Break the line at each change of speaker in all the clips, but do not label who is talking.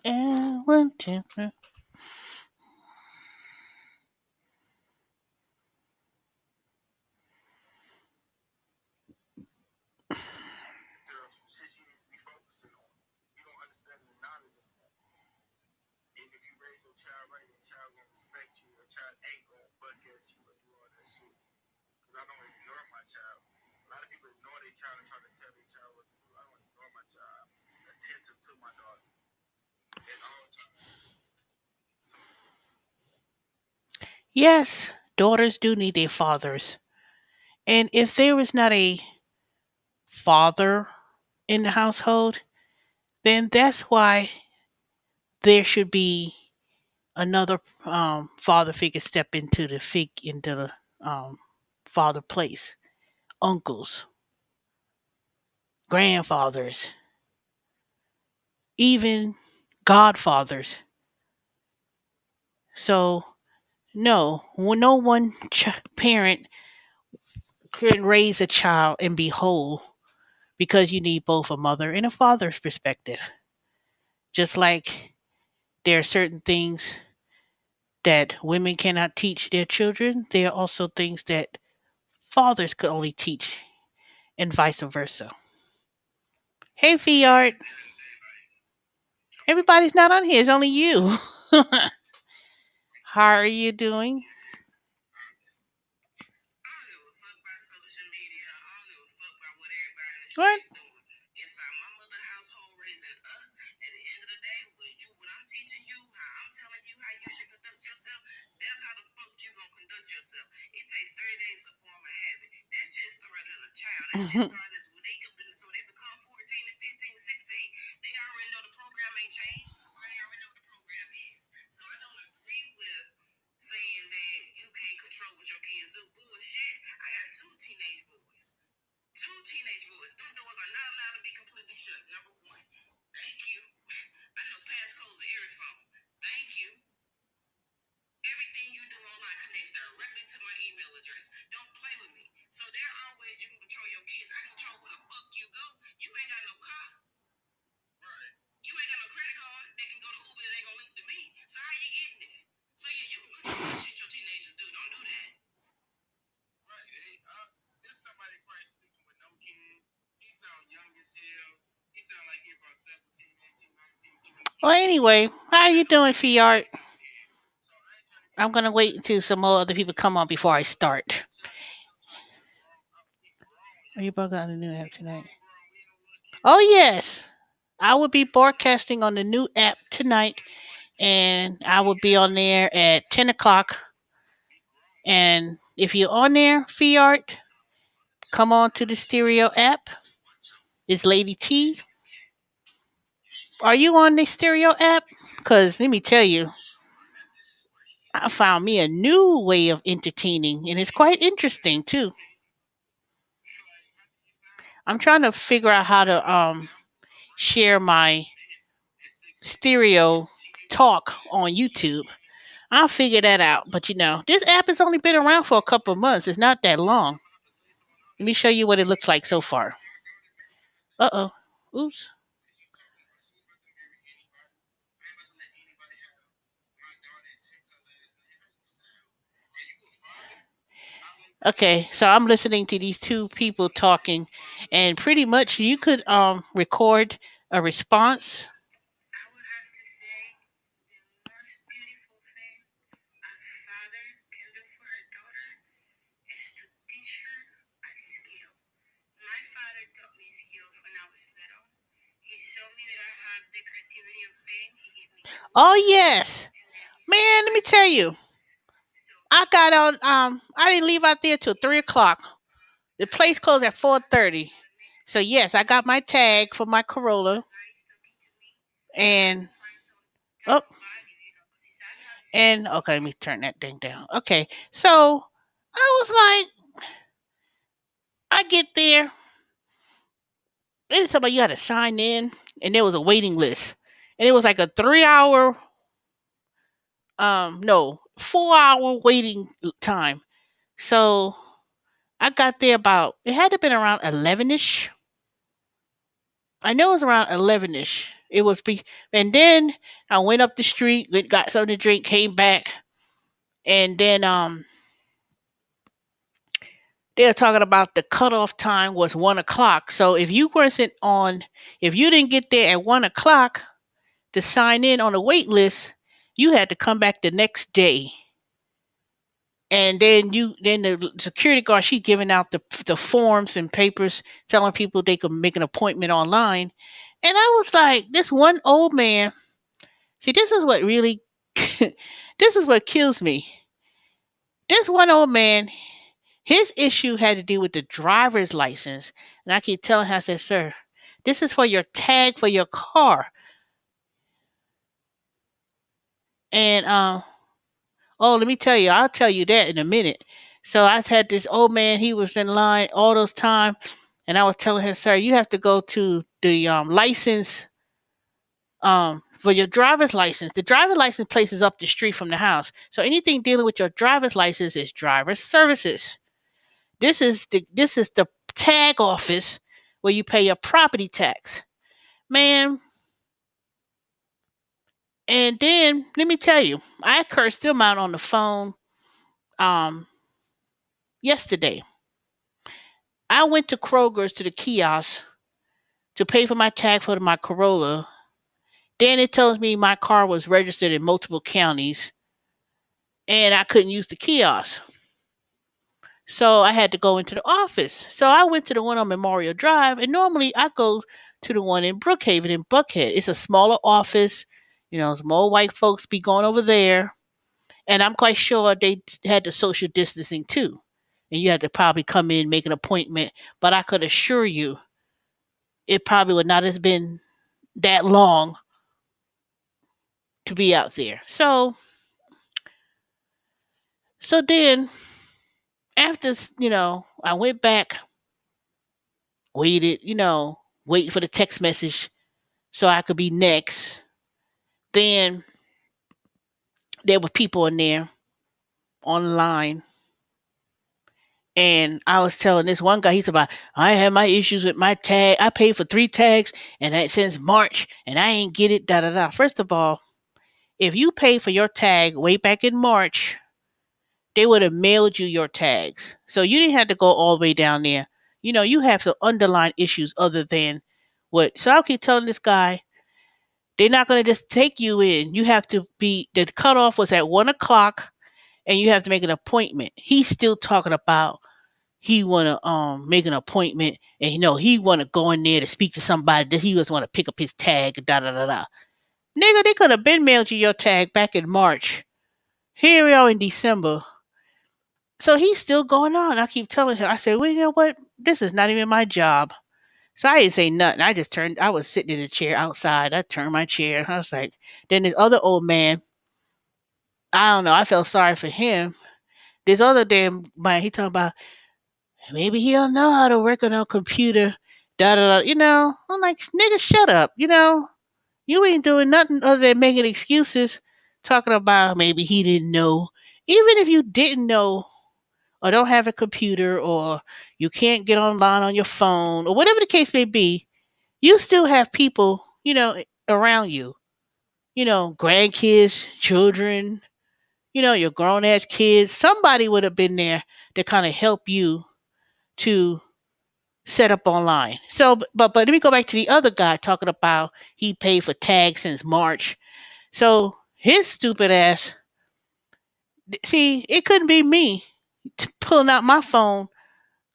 And one, two, three. Yes, daughters do need their fathers. And if there is not a father in the household, then that's why there should be another father figure step into the father place. Uncles, grandfathers, even godfathers. So no, no one parent can raise a child and be whole because you need both a mother and a father's perspective. Just like there are certain things that women cannot teach their children, there are also things that fathers could only teach, and vice versa. Hey, Fiart, everybody's not on here. It's only you. How are you doing? What? Well, anyway, how are you doing, Fiart? I'm gonna wait until some more other people come on before I start. Are you broke out the new app tonight? Oh yes, I will be broadcasting on the new app tonight, and I will be on there at 10 o'clock. And if you're on there, Fiart, come on to the stereo app. It's Lady T. Are you on the stereo app? Cause let me tell you, I found me a new way of entertaining, and it's quite interesting too. I'm trying to figure out how to share my stereo talk on YouTube. I'll figure that out. But this app has only been around for a couple of months. It's not that long. Let me show you what it looks like so far. Uh oh. Oops. Okay, so I'm listening to these two people talking, and pretty much you could record a response. Oh yes, man. Let me tell you, I got on. I didn't leave out there till 3 o'clock. The place closed at 4:30. So yes, I got my tag for my Corolla, and oh, and okay, let me turn that thing down. Okay, so I was like, I get there, and somebody you had to sign in, and there was a waiting list, and it was like a 3 hour, no, 4 hour waiting time. So I got there it had to have been around 11ish. I know it was around 11ish. It was and then I went up the street, got something to drink, came back, and then they were talking about the cutoff time was 1 o'clock. So if you didn't get there at 1 o'clock to sign in on the wait list, you had to come back the next day. And then the security guard, she giving out the forms and papers, telling people they could make an appointment online. And I was like, this one old man. See, this is what really, this is what kills me. This one old man, his issue had to do with the driver's license. And I keep telling him, I said, sir, this is for your tag for your car. And oh, let me tell you, I'll tell you that in a minute. So I had this old man, he was in line all those time, and I was telling him, sir, you have to go to the license for your driver's license. The driver's license place is up the street from the house. So anything dealing with your driver's license is driver services. This is the tag office where you pay your property tax. Man, and then let me tell you, I cursed them out on the phone um yesterday. I went to Kroger's to the kiosk to pay for my tag for my Corolla. Then it tells me my car was registered in multiple counties and I couldn't use the kiosk. So I had to go into the office. So I went to the one on Memorial Drive, and normally I go to the one in Brookhaven in Buckhead. It's a smaller office. Some old white folks be going over there. And I'm quite sure they had the social distancing too. And you had to probably come in, make an appointment. But I could assure you, it probably would not have been that long to be out there. So then after I went back, waited, waiting for the text message so I could be next. Then there were people in there online. And I was telling this one guy, he's about, I had my issues with my tag. I paid for 3 tags and that since March and I ain't get it, da da da. First of all, if you paid for your tag way back in March, they would have mailed you your tags. So you didn't have to go all the way down there. You have some underlying issues other than what. So I'll keep telling this guy, they're not going to just take you in. You have to the cutoff was at 1 o'clock and you have to make an appointment. He's still talking about he want to make an appointment and he want to go in there to speak to somebody that he just want to pick up his tag, da da da da. Nigga, they could have been mailed you your tag back in March. Here we are in December. So he's still going on. I keep telling him, I said, well, you know what? This is not even my job. So I didn't say nothing. I was sitting in a chair outside. I turned my chair. I was like, then this other old man, I don't know. I felt sorry for him. This other damn man, he talking about maybe he don't know how to work on a computer. Da da da. I'm like, nigga, shut up. You ain't doing nothing other than making excuses, talking about maybe he didn't know. Even if you didn't know or don't have a computer or you can't get online on your phone or whatever the case may be, you still have people, around you. Grandkids, children, your grown ass kids. Somebody would have been there to kind of help you to set up online. So, but let me go back to the other guy talking about he paid for tags since March. So his stupid ass, see, it couldn't be me pulling out my phone,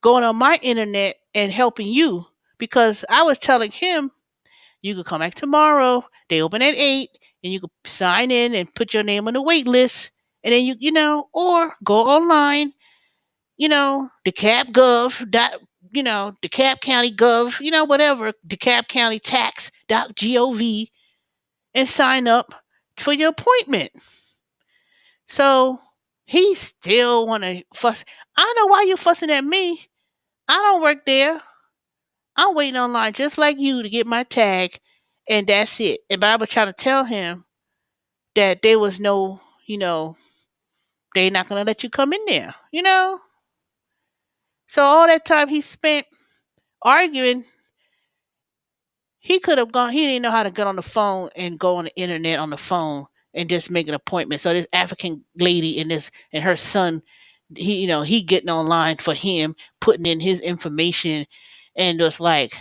going on my internet and helping you because I was telling him you could come back tomorrow. They open at 8 and you could sign in and put your name on the wait list. And then or go online, DeKalb Gov dot, DeKalb County Gov, whatever, DeKalb County Tax dot gov and sign up for your appointment. So he still want to fuss. I don't know why you fussing at me. I don't work there. I'm waiting online just like you to get my tag, and that's it. And but I was trying to tell him that there was no, they're not gonna let you come in there. So all that time he spent arguing, He could have gone. He didn't know how to get on the phone and go on the internet on the phone and just make an appointment. So this African lady and her son, he getting online for him, putting in his information, and just like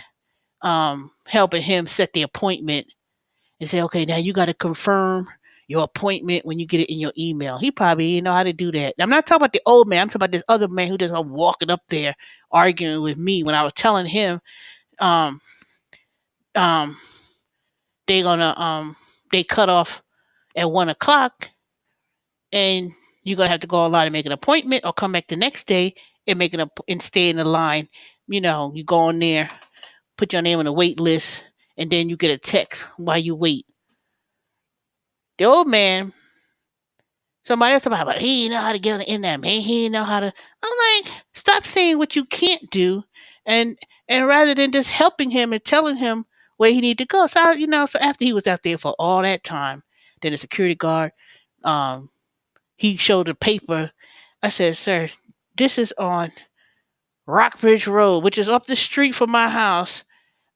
helping him set the appointment and say, okay, now you got to confirm your appointment when you get it in your email. He probably didn't know how to do that. I'm not talking about the old man. I'm talking about this other man who just walking up there arguing with me when I was telling him um um they gonna they cut off at 1 o'clock, and you're gonna have to go online and make an appointment or come back the next day and and stay in the line. You go on there, put your name on the wait list, and then you get a text while you wait. The old man, somebody else about he didn't know how to get on the internet, man. He didn't know how to. I'm like, stop saying what you can't do, and rather than just helping him and telling him where he need to go. So so after he was out there for all that time, then the security guard, um, he showed the paper. I said, sir, this is on Rockbridge Road, which is up the street from my house.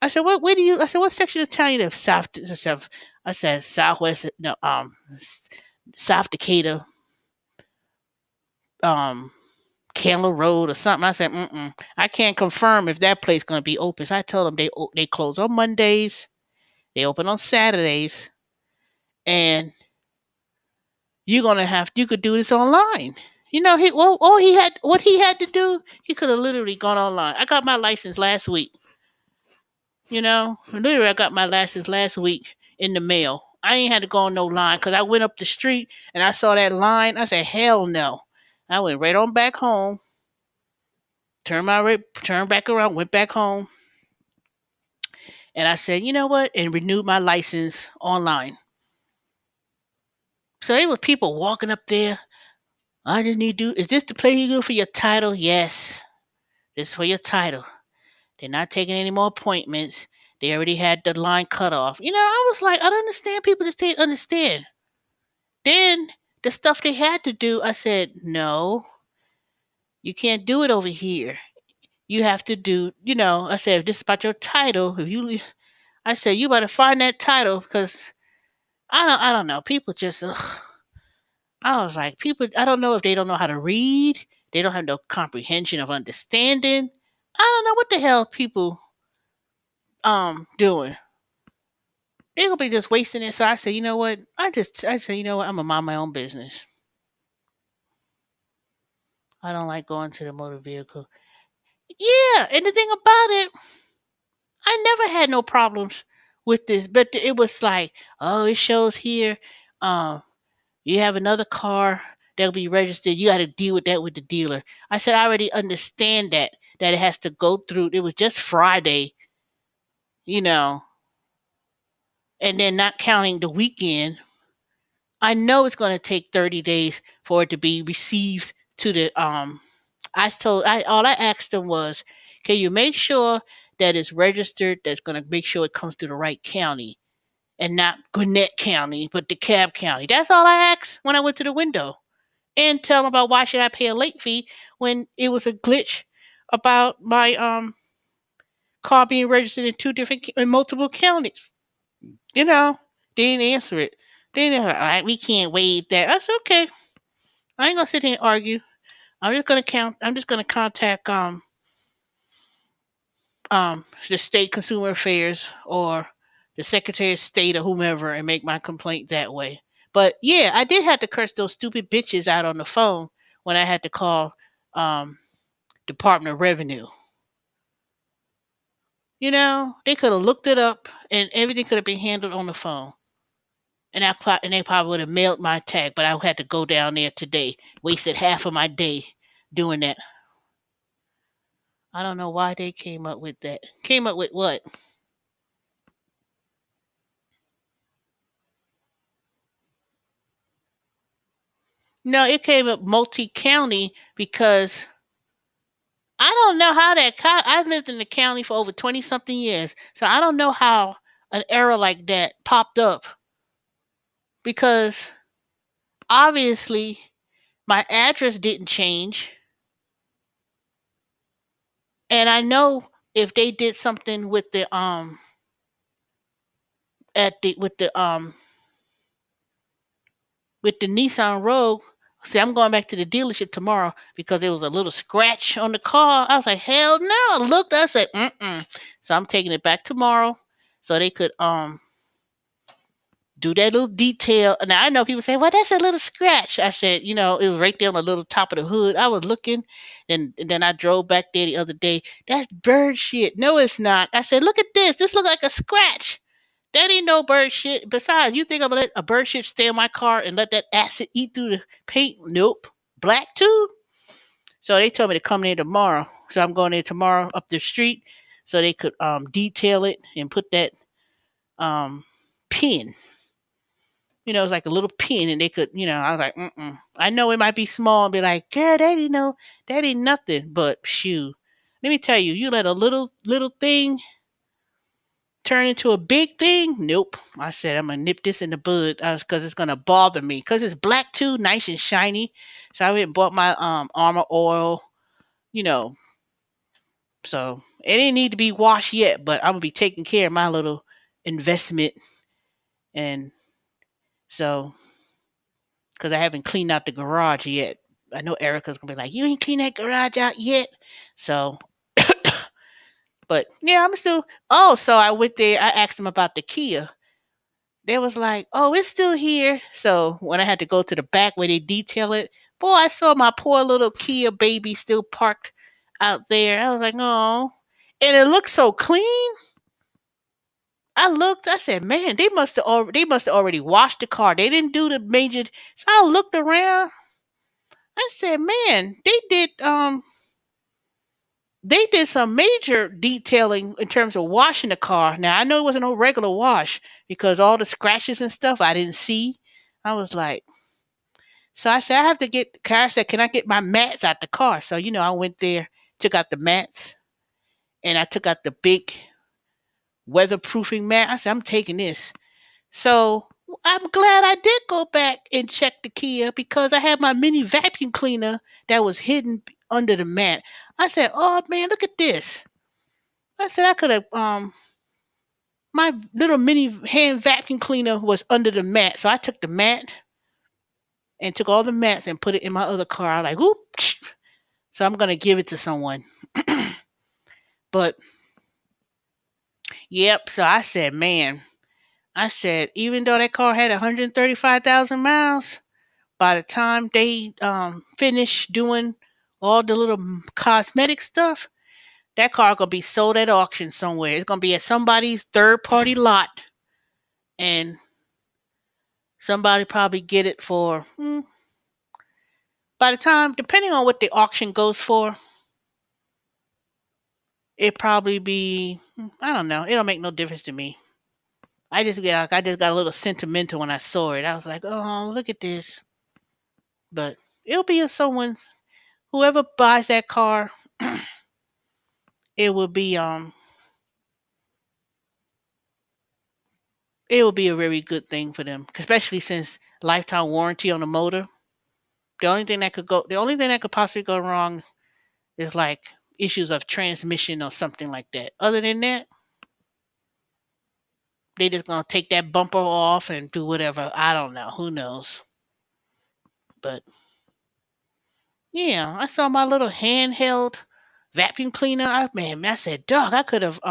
I said, what? Where do you? I said, what section of town you live? South. I said, Southwest. No, South Decatur. Um, Candler Road or something. I said, I can't confirm if that place gonna be open. So I told them they close on Mondays, they open on Saturdays, and you could do this online. All he had to do, he could have literally gone online. I got my license last week. Literally I got my license last week in the mail. I ain't had to go on no line because I went up the street and I saw that line. I said, hell no. I went right on back home, turned back around, went back home, and I said, you know what? And renewed my license online. So there were people walking up there. I just need to do, is this the place you do for your title? Yes. This is for your title. They're not taking any more appointments. They already had the line cut off. I was like, I don't understand. People just didn't understand. Then the stuff they had to do, I said, no, you can't do it over here. You have to do, I said, if this is about your title, I said, you better find that title because I don't know. People just, ugh. I was like, people, I don't know if they don't know how to read. They don't have no comprehension of understanding. I don't know what the hell people doing. They're gonna be just wasting it. So I said, you know what? I said, you know what? I'm gonna mind my own business. I don't like going to the motor vehicle. Yeah, and the thing about it, I never had no problems with this, but it was like, oh, it shows here, um, you have another car that'll be registered. You got to deal with that with the dealer. I said, I already understand that it has to go through. It was just Friday, you know, and then not counting the weekend. I know it's going to take 30 days for it to be received to the I all I asked them was, can you make sure that it's registered, that's going to make sure it comes to the right county and not Gwinnett County, but DeKalb County. That's all I asked when I went to the window. And tell them about why should I pay a late fee when it was a glitch about my car being registered in in multiple counties. You know, they didn't answer it. They didn't. All right, we can't waive that. I said, okay. I ain't gonna sit here and argue. I'm just gonna count. I'm just gonna contact the state consumer affairs or the secretary of state or whomever and make my complaint that way. But yeah, I did have to curse those stupid bitches out on the phone when I had to call um Department of Revenue. They could have looked it up and everything could have been handled on the phone. And they probably would have mailed my tag, but I had to go down there today. Wasted half of my day doing that. I don't know why they came up with that. Came up with what? No, it came up multi-county because I don't know how I've lived in the county for over 20 something years. So I don't know how an error like that popped up because obviously my address didn't change. And I know if they did something with the at the with the Nissan Rogue. See, I'm going back to the dealership tomorrow because there was a little scratch on the car. I was like, hell no. I looked, I said, mm-mm. So I'm taking it back tomorrow so they could do that little detail. Now I know people say, well, that's a little scratch. I said, it was right there on the little top of the hood. I was looking, and then I drove back there the other day. That's bird shit. No, it's not. I said, look at this. This look like a scratch. That ain't no bird shit. Besides, you think I'm gonna let a bird shit stay in my car and let that acid eat through the paint? Nope. Black too. So they told me to come in tomorrow. So I'm going in tomorrow up the street so they could detail it and put that um pin. It's like a little pin, and they could, I was like, mm-mm. I know it might be small and be like, girl, that ain't nothing. But shoot, let me tell you, you let a little thing turn into a big thing? Nope. I said I'm gonna nip this in the bud because it's gonna bother me. Cause it's black too, nice and shiny. So I went and bought my Armor Oil. You know, so it didn't need to be washed yet, but I'm gonna be taking care of my little investment, and so because I haven't cleaned out the garage yet. I know Erica's gonna be like, "You ain't cleaned that garage out yet," so. But yeah, I'm still. Oh, so I went there. I asked them about the Kia. They was like, "Oh, it's still here." So when I had to go to the back where they detail it, boy, I saw my poor little Kia baby still parked out there. I was like, "Oh," and it looked so clean. I looked. I said, "Man, they must have already washed the car. They didn't do the major." So I looked around. I said, "Man, they did some major detailing in terms of washing the car." Now I know it wasn't no regular wash because all the scratches and stuff I didn't see. I was like, so I said I have to get. Kara said, "Can I get my mats out the car?" So I went there, took out the mats, and I took out the big weatherproofing mat. I said, "I'm taking this." So I'm glad I did go back and check the Kia because I had my mini vacuum cleaner that was hidden under the mat. I said, "Oh man, look at this." I said I could have my little mini hand vacuum cleaner was under the mat. So I took the mat and took all the mats and put it in my other car. I was like, "Whoop." So I'm gonna give it to someone. But yep, so I said, man, I said, even though that car had 135,000 miles, by the time they finish doing all the little cosmetic stuff, that car gonna be sold at auction somewhere. It's gonna be at somebody's third party lot, and somebody probably get it for. By the time, depending on what the auction goes for, it probably be. I don't know. It don't make no difference to me. I just got a little sentimental when I saw it. I was like, oh, look at this. But it'll be a someone's whoever buys that car, it will be it will be a very good thing for them, especially since lifetime warranty on the motor. The only thing that could possibly go wrong is like issues of transmission or something like that. Other than that, they just gonna take that bumper off and do whatever. I don't know. Who knows? But yeah, I saw my little handheld vacuum cleaner. I said, dog, I could have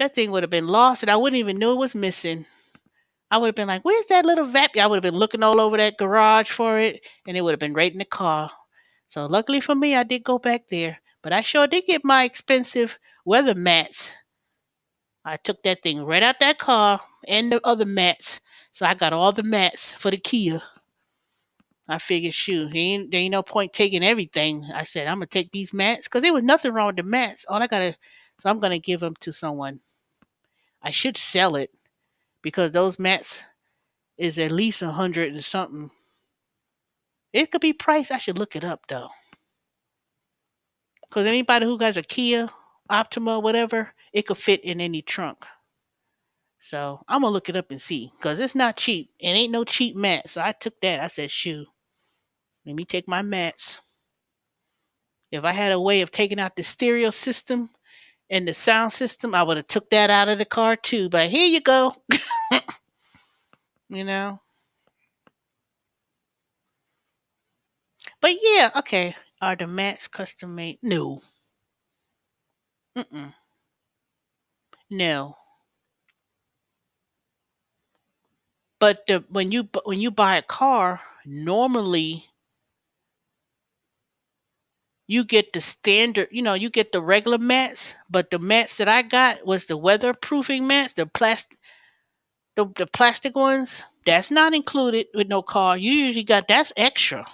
that thing would have been lost and I wouldn't even know it was missing. I would have been like, where's that little vacuum? I would have been looking all over that garage for it and it would have been right in the car. So luckily for me, I did go back there. But I sure did get my expensive weather mats. I took that thing right out that car and the other mats. So I got all the mats for the Kia. I figured, shoot, there ain't no point taking everything. I said, I'm gonna take these mats because there was nothing wrong with the mats. So I'm gonna give them to someone. I should sell it because those mats is at least 100 and something. It could be priced. I should look it up though, because anybody who has a Kia Optima, whatever, it could fit in any trunk. So I'm gonna look it up and see because it's not cheap. It ain't no cheap mat. So I took that. I said, shoot, let me take my mats. If I had a way of taking out the stereo system And the sound system, I would have took that out of the car too. But here you go. you know. But yeah, okay. Are the mats custom made? No. Mm-mm. No. But when you buy a car, normally you get the standard, you get the regular mats, but the mats that I got was the weatherproofing mats, the plastic ones. That's not included with no car. You usually got that's extra.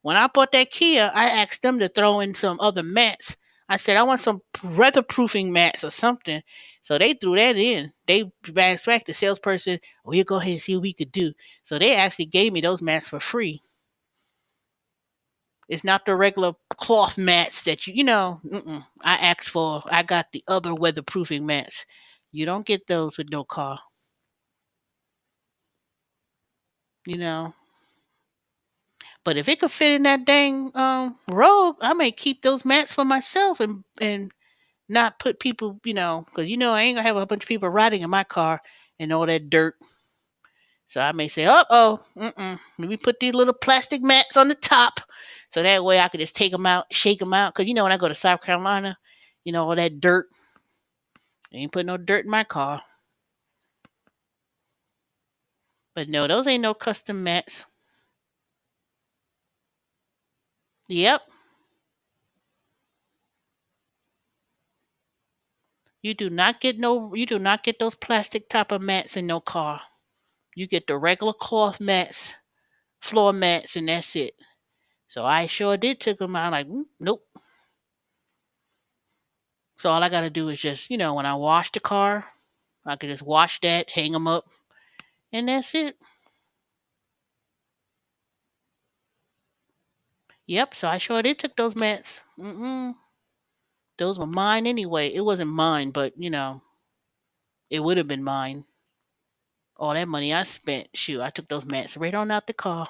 When I bought that Kia, I asked them to throw in some other mats. I said I want some weatherproofing mats or something. So they threw that in. They asked back the salesperson, "We'll go ahead and see what we could do." So they actually gave me those mats for free. It's not the regular cloth mats that Mm-mm. I got the other weatherproofing mats. You don't get those with no car. You know. But if it could fit in that dang robe, I may keep those mats for myself and not put people, because I ain't gonna have a bunch of people riding in my car and all that dirt. So I may say, let me put these little plastic mats on the top, so that way I could just take them out, shake them out. Because when I go to South Carolina, all that dirt. I ain't put no dirt in my car. But no, those ain't no custom mats. Yep, you do not get those plastic type of mats in no car. You get the regular cloth mats, floor mats, and that's it. So I sure did took them out. Like, nope. So all I gotta do is just, when I wash the car, I could just wash that, hang them up, and that's it. Yep. So I sure did took those mats. Those were mine anyway. It wasn't mine, but it would have been mine. All that money I spent, shoot, I took those mats right on out the car.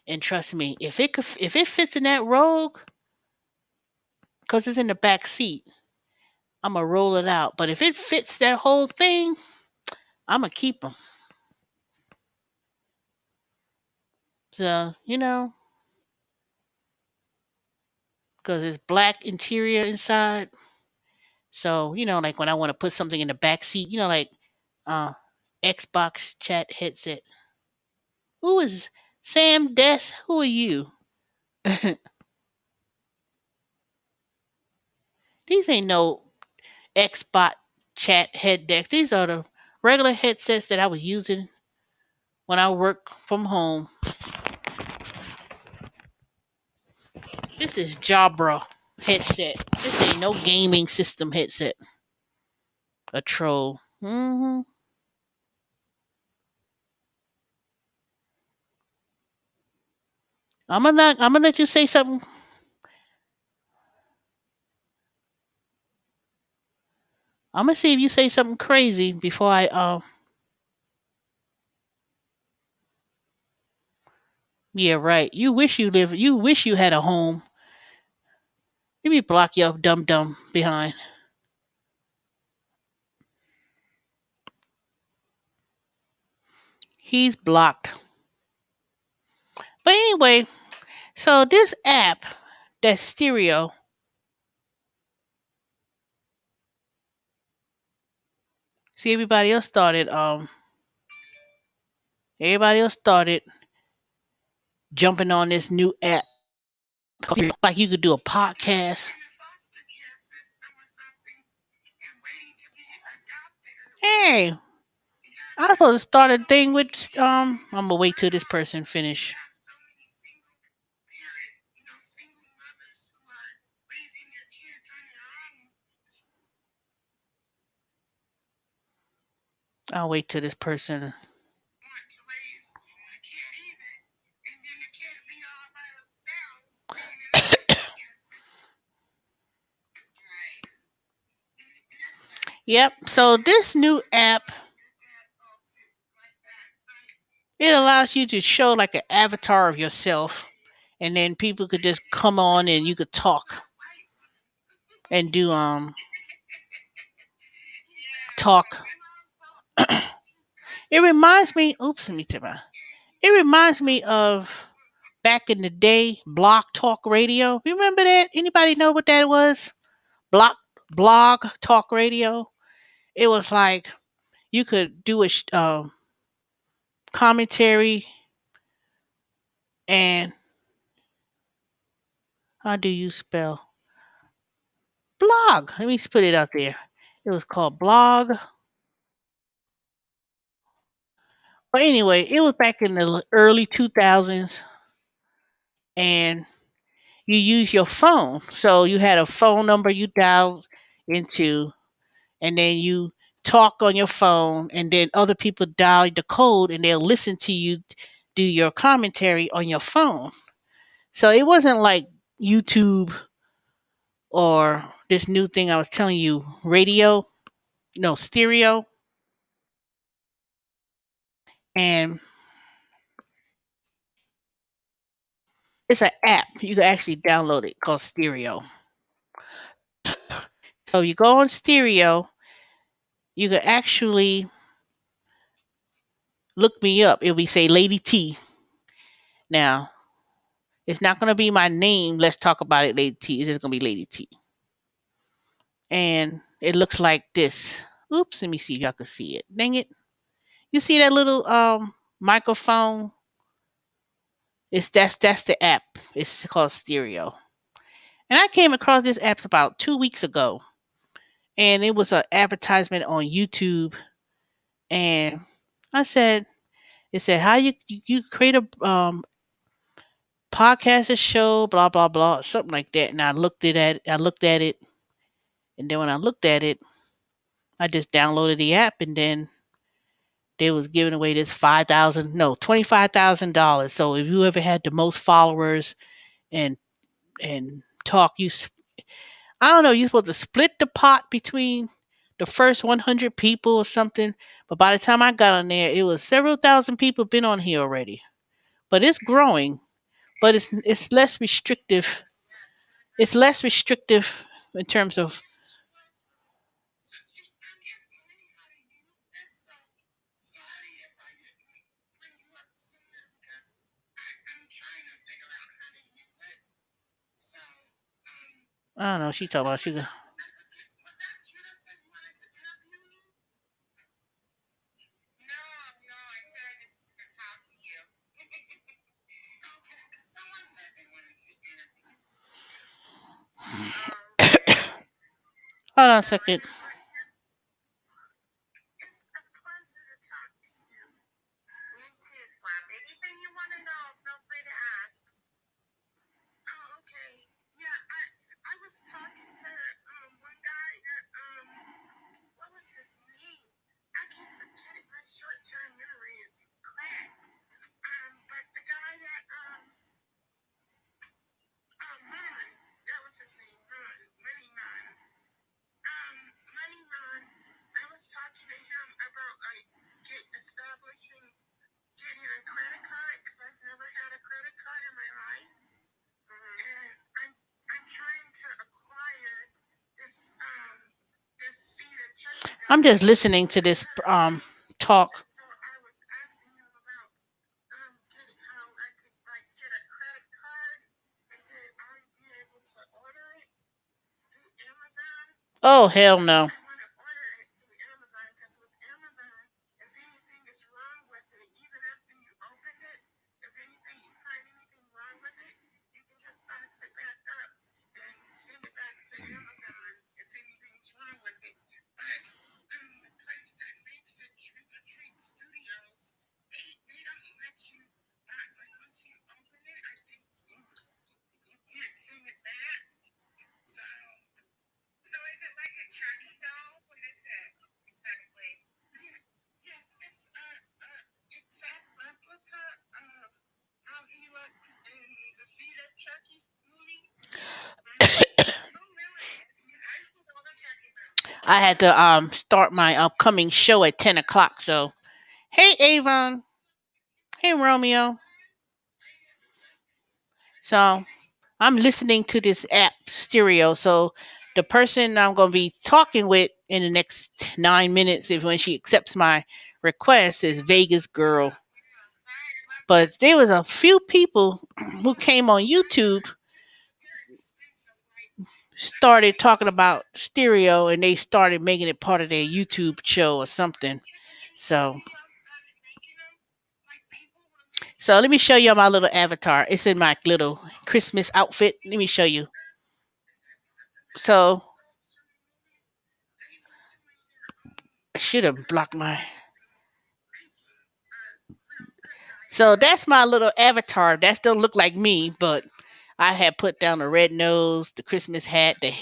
And trust me, if it fits in that Rogue, cause it's in the back seat, I'm gonna roll it out. But if it fits that whole thing, I'm gonna keep them. So cause it's black interior inside. So like when I want to put something in the back seat, like uh, Xbox chat headset. Who is Sam Des? Who are you? These ain't no Xbox chat head deck. These are the regular headsets that I was using when I work from home. This is Jabra headset. This ain't no gaming system headset. A troll. I'm gonna let you say something. I'm gonna see if you say something crazy before I Yeah, right. You wish you had a home. Let me block your dumb behind. He's blocked. But anyway, so this app, that stereo, see everybody else started jumping on this new app. Like you could do a podcast. Hey, I supposed to start a thing with I'm gonna wait till this person finish. I'll wait till this person. Yep. So this new app, it allows you to show like an avatar of yourself, and then people could just come on and you could talk. and do talk. It reminds me. Oops, let me tell you. It reminds me of back in the day, Block Talk Radio. Remember that? Anybody know what that was? Block Blog Talk Radio. It was like you could do a commentary and how do you spell blog? Let me put it out there. It was called Blog. But anyway, it was back in the early 2000s, and you use your phone. So you had a phone number you dialed into, and then you talk on your phone, and then other people dial the code, and they'll listen to you do your commentary on your phone. So it wasn't like YouTube or this new thing I was telling you, radio, no, stereo. And it's an app. You can actually download it called Stereo. So you go on Stereo, you can actually look me up. It'll be say Lady T. Now, it's not gonna be my name. Let's talk about it, Lady T. It's just gonna be Lady T. And it looks like this. Oops, let me see if y'all can see it. Dang it. You see that little microphone? It's that's the app. It's called Stereo. And I came across this app about 2 weeks ago. And it was an advertisement on YouTube. And I said, it said how you create a podcast, a show, blah blah blah, something like that. And I looked at it, and then when I looked at it, I just downloaded the app, and then they was giving away this 5,000, no, $25,000. So if you ever had the most followers and talk, I don't know, you're supposed to split the pot between the first 100 people or something. But by the time I got on there, it was several thousand people been on here already. But it's growing, but it's less restrictive. It's less restrictive in terms of. I don't know. She talking about she. Hold on a second. I'm just listening to this talk. Oh hell no. I had to start my upcoming show at 10 o'clock. So hey Avon, hey Romeo. So I'm listening to this app Stereo. So The person I'm going to be talking with in the next 9 minutes, if when she accepts my request, is Vegas Girl. But there was a few people who came on YouTube started talking about stereo and they started making it part of their YouTube show or something. So so let me show you my little avatar. It's in my little Christmas outfit. Let me show you. So I should have blocked my. So that's my little avatar. That don't look like me, but I had put down the red nose, the Christmas hat, the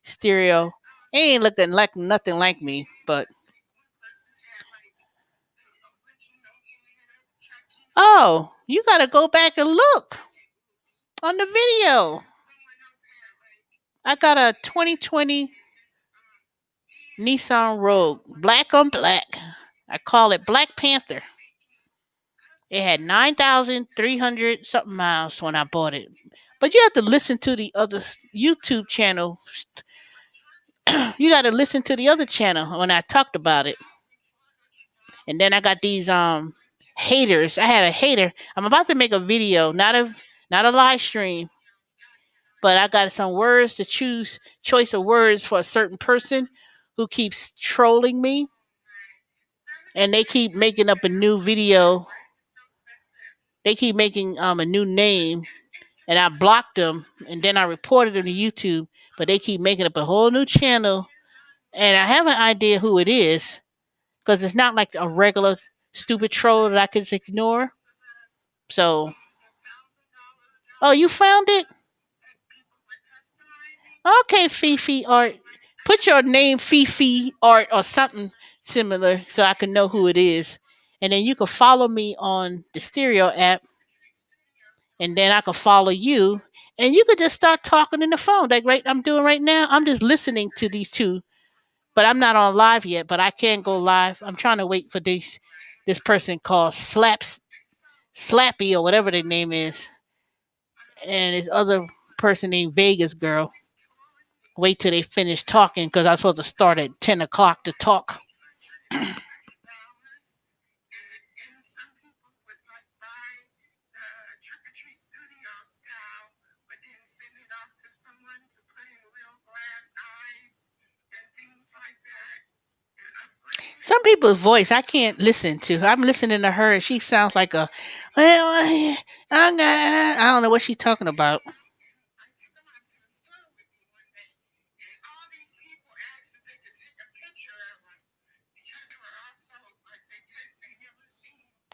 stereo. It ain't looking like nothing like me, but oh, you gotta go back and look on the video. I got a 2020 Nissan Rogue, black on black. I call it Black Panther. It had 9,300 something miles when I bought it. But you have to listen to the other YouTube channel. You got to listen to the other channel when I talked about it. And then I got these haters. I had a hater. I'm about to make a video, not a live stream, but I got some words to choice of words for a certain person who keeps trolling me, and they keep making up a new video. They keep making a new name, and I blocked them, and then I reported them to YouTube. But they keep making up a whole new channel, and I have an idea who it is because it's not like a regular stupid troll that I can just ignore. So, oh, you found it? Okay, Fifi Art. Put your name Fifi Art or something similar so I can know who it is. And then you can follow me on the Stereo app, and then I can follow you. And you could just start talking in the phone, like right I'm doing right now. I'm just listening to these two, but I'm not on live yet. But I can go live. I'm trying to wait for this person called Slappy or whatever their name is, and this other person named Vegas Girl. Wait till they finish talking because I'm supposed to start at 10 o'clock to talk. Some people's voice I can't listen to. I'm listening to her and she sounds like a well, I don't know what she's talking about.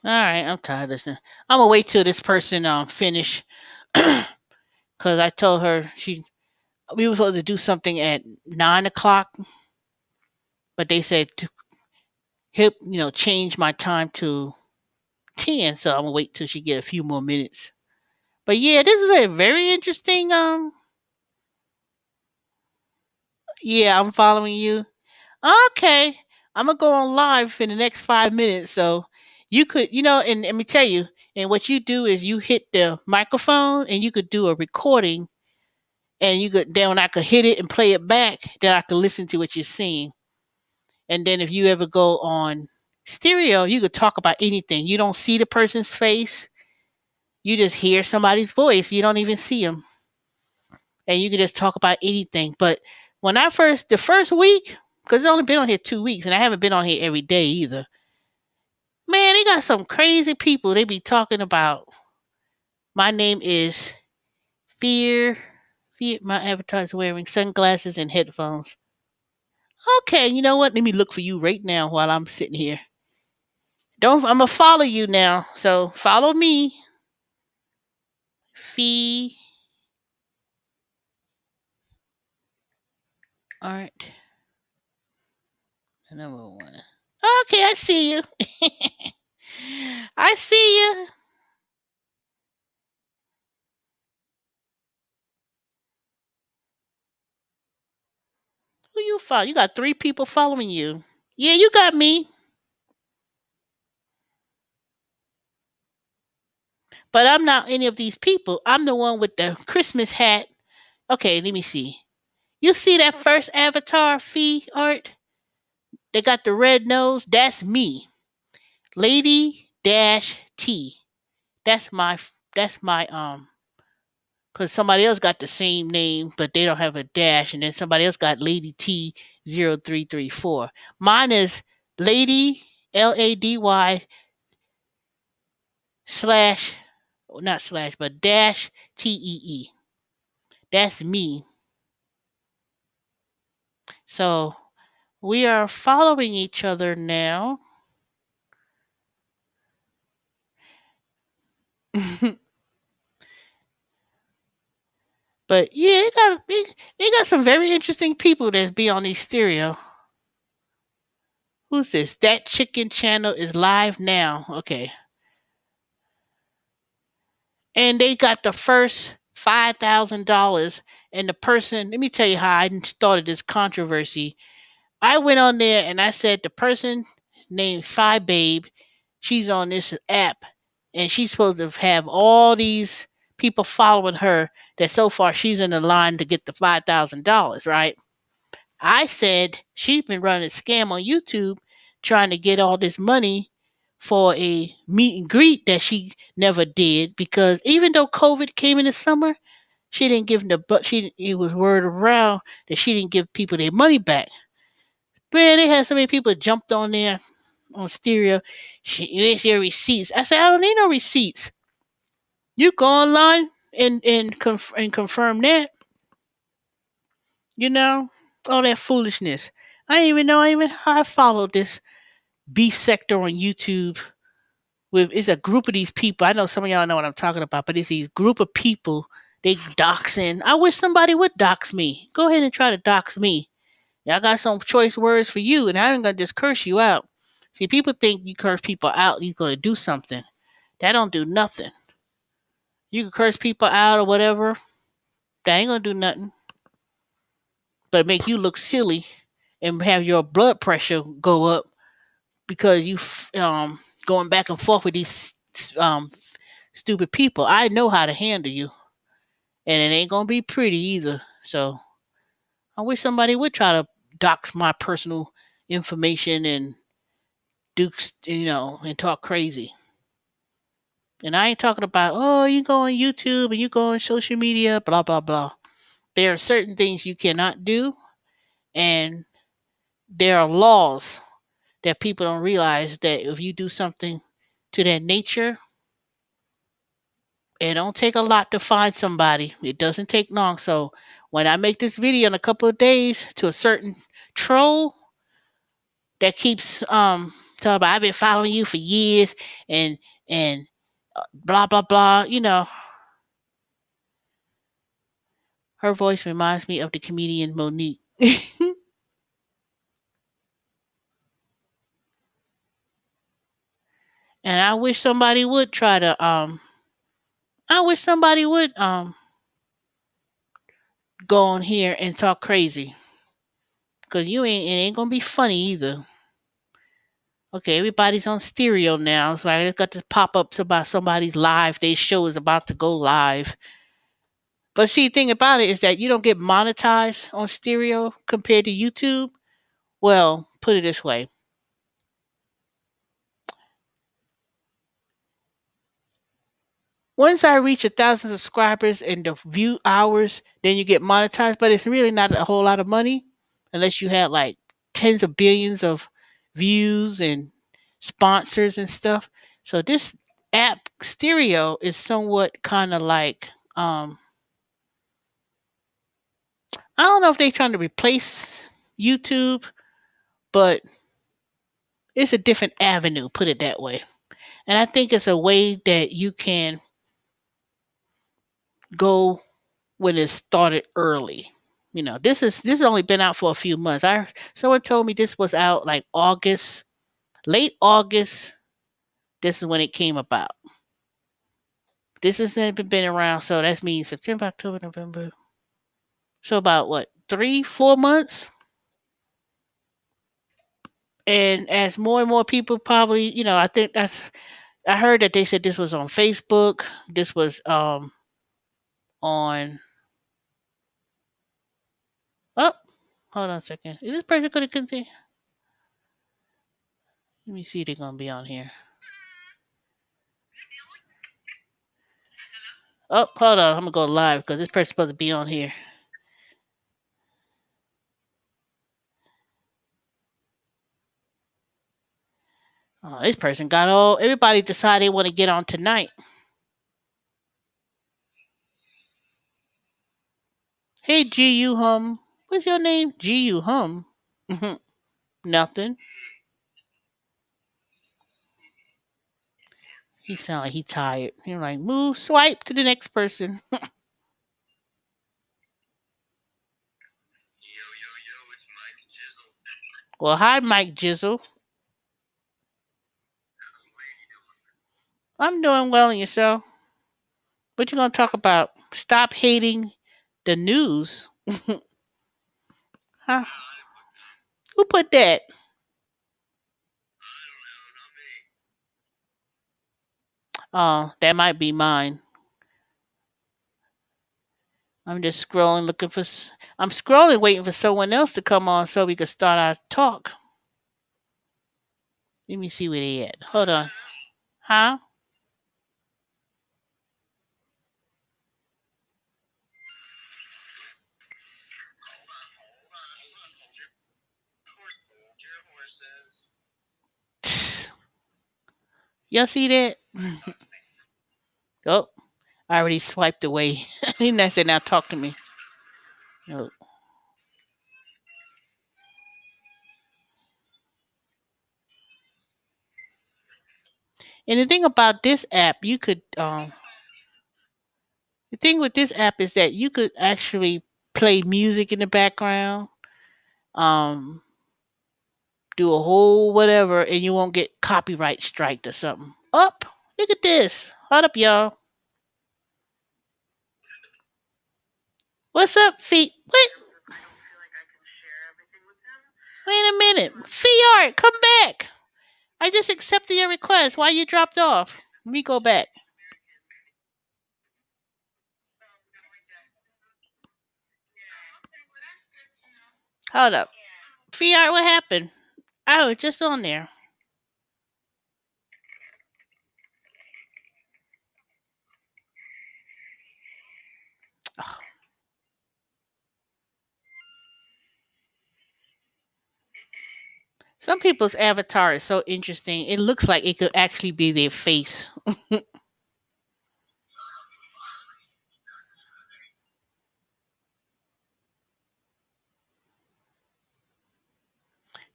All right, I'm tired of listening. I'm gonna wait till this person finish because I told her we were supposed to do something at 9 o'clock, but they said to help change my time to 10, so I'm gonna wait till she get a few more minutes. But yeah, this is a very interesting. Yeah, I'm following you. Okay, I'm gonna go on live in the next 5 minutes, so you could, and let me tell you, and what you do is you hit the microphone, and you could do a recording, and you could then when I could hit it and play it back, then I could listen to what you're saying. And then if you ever go on stereo, you could talk about anything. You don't see the person's face, you just hear somebody's voice. You don't even see them, and you can just talk about anything. But when the first week, because it's only been on here 2 weeks, and I haven't been on here every day either. Man, they got some crazy people. They be talking about. My name is Fear. Fear. My avatar is wearing sunglasses and headphones. Okay, you know what? Let me look for you right now while I'm sitting here. Don't. I'm gonna follow you now. So follow me. Fee Art number one. Okay, I see you. I see you. Who you follow? You got 3 people following you. Yeah, you got me. But I'm not any of these people. I'm the one with the Christmas hat. Okay, let me see. You see that first avatar fee art? They got the red nose. That's me, Lady Dash T. That's my. Because somebody else got the same name, but they don't have a dash, and then somebody else got Lady T 0334. Mine is Lady LADY slash not slash but dash TEE. That's me. So we are following each other now. But yeah, they got some very interesting people that be on these stereo. Who's this? That chicken channel is live now. Okay. And they got the first $5,000. And the person, let me tell you how I started this controversy. I went on there and I said the person named Fi Babe, she's on this app, and she's supposed to have all these people following her. That so far she's in the line to get the $5,000, right? I said she's been running a scam on YouTube trying to get all this money for a meet and greet that she never did, because even though COVID came in the summer, she didn't give them the but she it was word around that she didn't give people their money back. Man, they had so many people jumped on there on stereo. Where's your receipts? I said, I don't need no receipts. You go online and confirm that. You know, all that foolishness. I didn't even know even how I followed this B sector on YouTube. With it's a group of these people. I know some of y'all know what I'm talking about, but it's these group of people. They doxing. I wish somebody would dox me. Go ahead and try to dox me. I got some choice words for you, and I ain't gonna just curse you out. See, people think you curse people out, you're gonna do something. That don't do nothing. You can curse people out or whatever. That ain't gonna do nothing, but make you look silly and have your blood pressure go up because you going back and forth with these stupid people. I know how to handle you, and it ain't gonna be pretty either. So I wish somebody would try to dox my personal information and and talk crazy. And I ain't talking about, oh, you go on YouTube and you go on social media, blah, blah, blah. There are certain things you cannot do, and there are laws that people don't realize that if you do something to that nature, it don't take a lot to find somebody. It doesn't take long. So when I make this video in a couple of days to a certain troll that keeps talking about, I've been following you for years and blah blah blah, her voice reminds me of the comedian Monique. And I wish somebody would go on here and talk crazy, cuz it ain't going to be funny either. Okay, everybody's on stereo now. It's like it's got this pop-ups about somebody's live. Their show is about to go live. But see, the thing about it is that you don't get monetized on stereo compared to YouTube. Well, put it this way. Once I reach 1,000 subscribers and the view hours, then you get monetized. But it's really not a whole lot of money unless you had like tens of billions of views and sponsors and stuff. So this app stereo is somewhat kind of like I don't know if they're trying to replace YouTube, but it's a different avenue, put it that way. And I think it's a way that you can go when it started early. This has only been out for a few months. I Someone told me this was out like August, late August. This is when it came about. This has been around, so that means September, October, November. So about what, 3, 4 months? And as more and more people probably, I think I heard that they said this was on Facebook. This was on Hold on a second. Is this person gonna continue? Let me see if they're gonna be on here. Oh, hold on. I'm gonna go live because this person's supposed to be on here. Oh, this person got all. Everybody decided they want to get on tonight. Hey, G.U. Hum. What's your name? G.U. Hum. Nothing. He sound like he tired. He like, move, swipe to the next person. Well, hi, Mike Jizzle. I'm doing well in yourself. What you gonna talk about? Stop hating the news. Huh? Who put that? Oh, that might be mine. I'm just scrolling, looking for. I'm scrolling, waiting for someone else to come on so we can start our talk. Let me see where they at. Hold on. Huh? Y'all see that? Oh, I already swiped away. He said, now talk to me. Oh. And the thing about this app, you could the thing with this app is that you could actually play music in the background, um, do a whole whatever, and you won't get copyright striked or something. Up, look at this. Hold up, y'all. What's up, feet? Wait a minute. Fiart, come back. I just accepted your request. Why you dropped off? Let me go back. Hold up. Fiart, what happened? I was just on there. Some people's avatar is so interesting. It looks like it could actually be their face.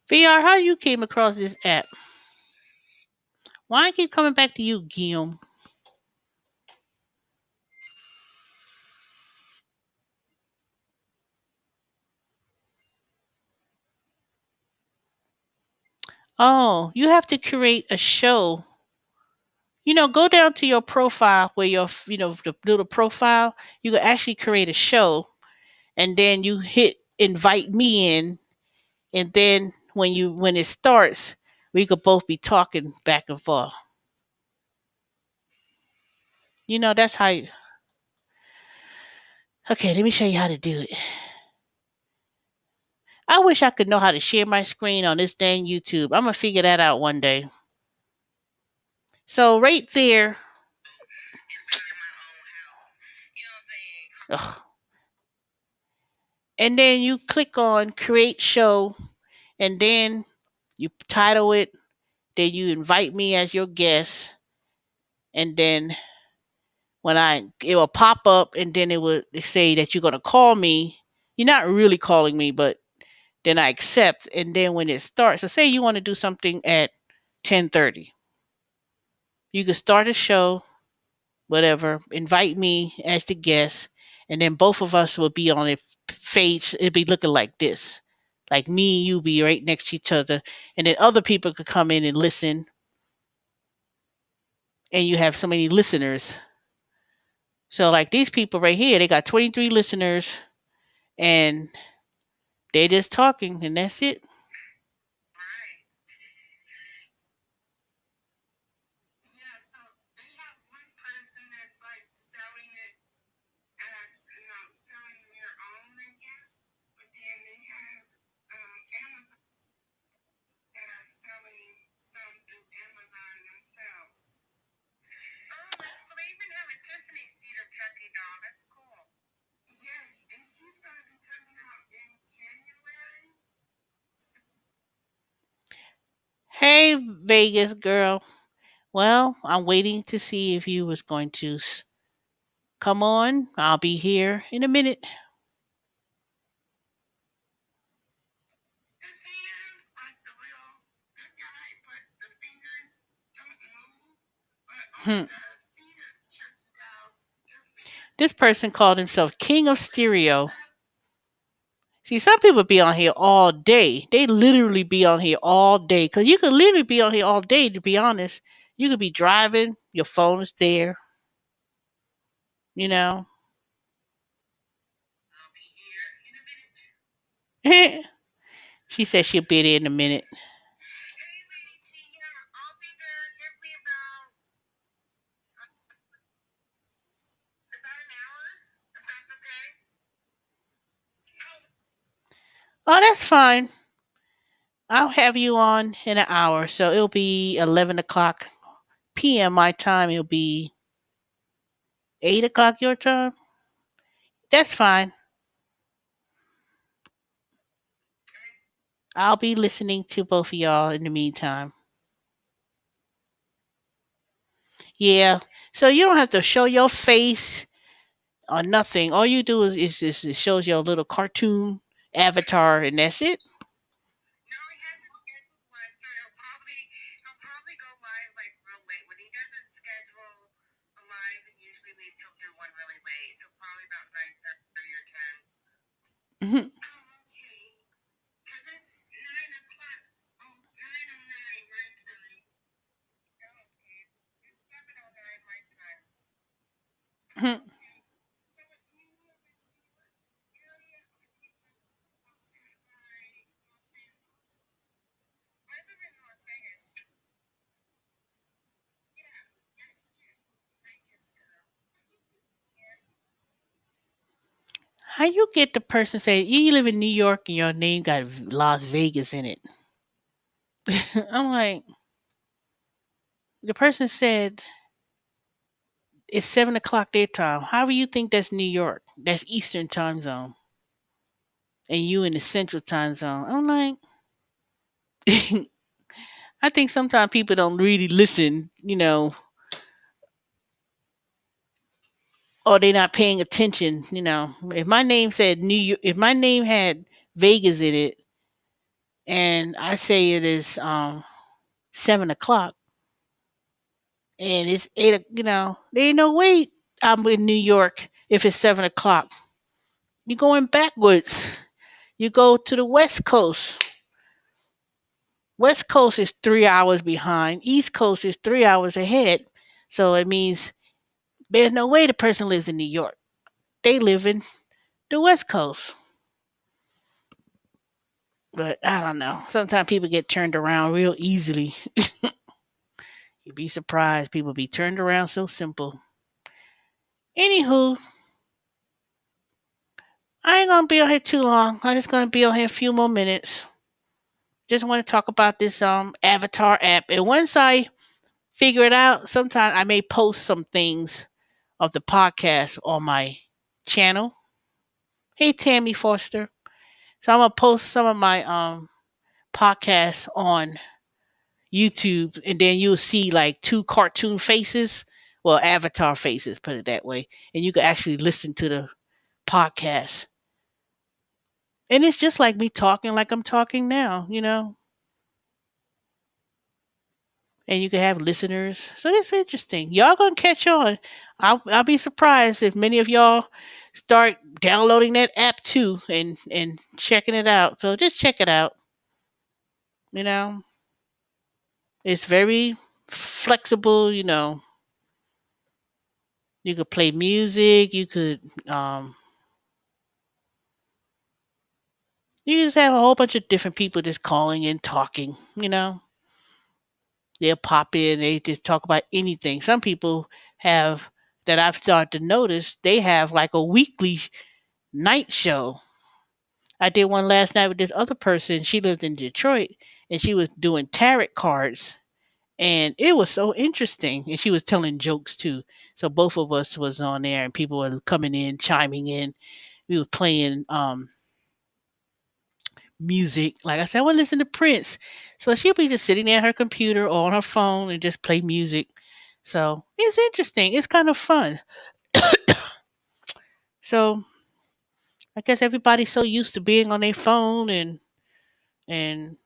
VR, how you came across this app? Why I keep coming back to you, Guillaume? Oh, you have to create a show. Go down to your profile where the little profile. You can actually create a show, and then you hit invite me in, and then when it starts, we could both be talking back and forth. That's how. Okay, let me show you how to do it. I wish I could know how to share my screen on this dang YouTube. I'm gonna figure that out one day. So right there, ugh, and then you click on create show, and then you title it. Then you invite me as your guest, and then it will pop up, and then it will say that you're gonna call me. You're not really calling me, but then I accept, and then when it starts, so say you want to do something at 10:30, you can start a show, whatever, invite me as the guest, and then both of us will be on a face. It'll be looking like this. Like me and you be right next to each other, and then other people could come in and listen, and you have so many listeners. So like these people right here, they got 23 listeners, and they just talking, and that's it. Hey, Vegas girl. Well, I'm waiting to see if you was going to come on. I'll be here in a minute. Hmm. This person called himself King of Stereo. See, some people be on here all day. They literally be on here all day. Cause you could literally be on here all day. To be honest, you could be driving, your phone is there. You know. She said she'll be there in a minute. Oh, that's fine. I'll have you on in an hour, so it'll be 11 o'clock p.m. my time. It'll be 8 o'clock your time. That's fine. I'll be listening to both of y'all in the meantime. Yeah. So you don't have to show your face or nothing. All you do is it shows your little cartoon avatar, and that's it. Mhm. Mhm. How you get the person say you live in New York and your name got Las Vegas in it? I'm like, the person said it's 7 o'clock their time. How do you think that's New York? That's Eastern time zone, and you in the Central time zone. I'm like, I think sometimes people don't really listen, or they're not paying attention. If my name said New York, if my name had Vegas in it, and I say it is 7 o'clock, and it's eight, there ain't no way I'm in New York if it's 7 o'clock. You're going backwards. You go to the West Coast. West Coast is 3 hours behind. East Coast is 3 hours ahead. So it means there's no way the person lives in New York. They live in the West Coast. But I don't know. Sometimes people get turned around real easily. You'd be surprised. People be turned around so simple. Anywho, I ain't gonna be on here too long. I'm just gonna be on here a few more minutes. Just want to talk about this Avatar app. And once I figure it out, sometime I may post some things of the podcast on my channel. Hey Tammy Foster. So I'm gonna post some of my podcasts on YouTube, and then you'll see like two cartoon faces, well, avatar faces, put it that way, and you can actually listen to the podcast. And it's just like me talking like I'm talking now, and you can have listeners. So it's interesting. Y'all gonna catch on. I'll be surprised if many of y'all start downloading that app too and checking it out. So just check it out. You know, it's very flexible. You could play music. You just have a whole bunch of different people just calling and talking. They'll pop in. They just talk about anything. Some people have that I've started to notice. They have like a weekly night show. I did one last night with this other person. She lives in Detroit, and she was doing tarot cards, and it was so interesting. And she was telling jokes too. So both of us was on there, and people were coming in, chiming in. We were playing music. Like I said, I want to listen to Prince. So she'll be just sitting there at her computer or on her phone and just play music. So it's interesting. It's kind of fun. So I guess everybody's so used to being on their phone, and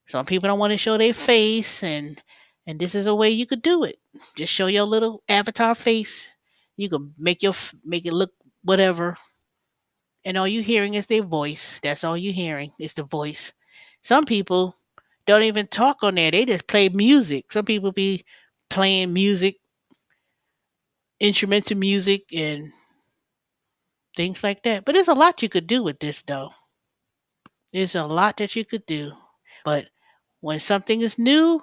some people don't want to show their face, and this is a way you could do it. Just show your little avatar face. You can make it look whatever, and all you hearing is their voice. That's all you hearing is the voice. Some people don't even talk on there. They just play music. Some people be playing music, instrumental music, and things like that. But there's a lot you could do with this, though. There's a lot that you could do. But when something is new,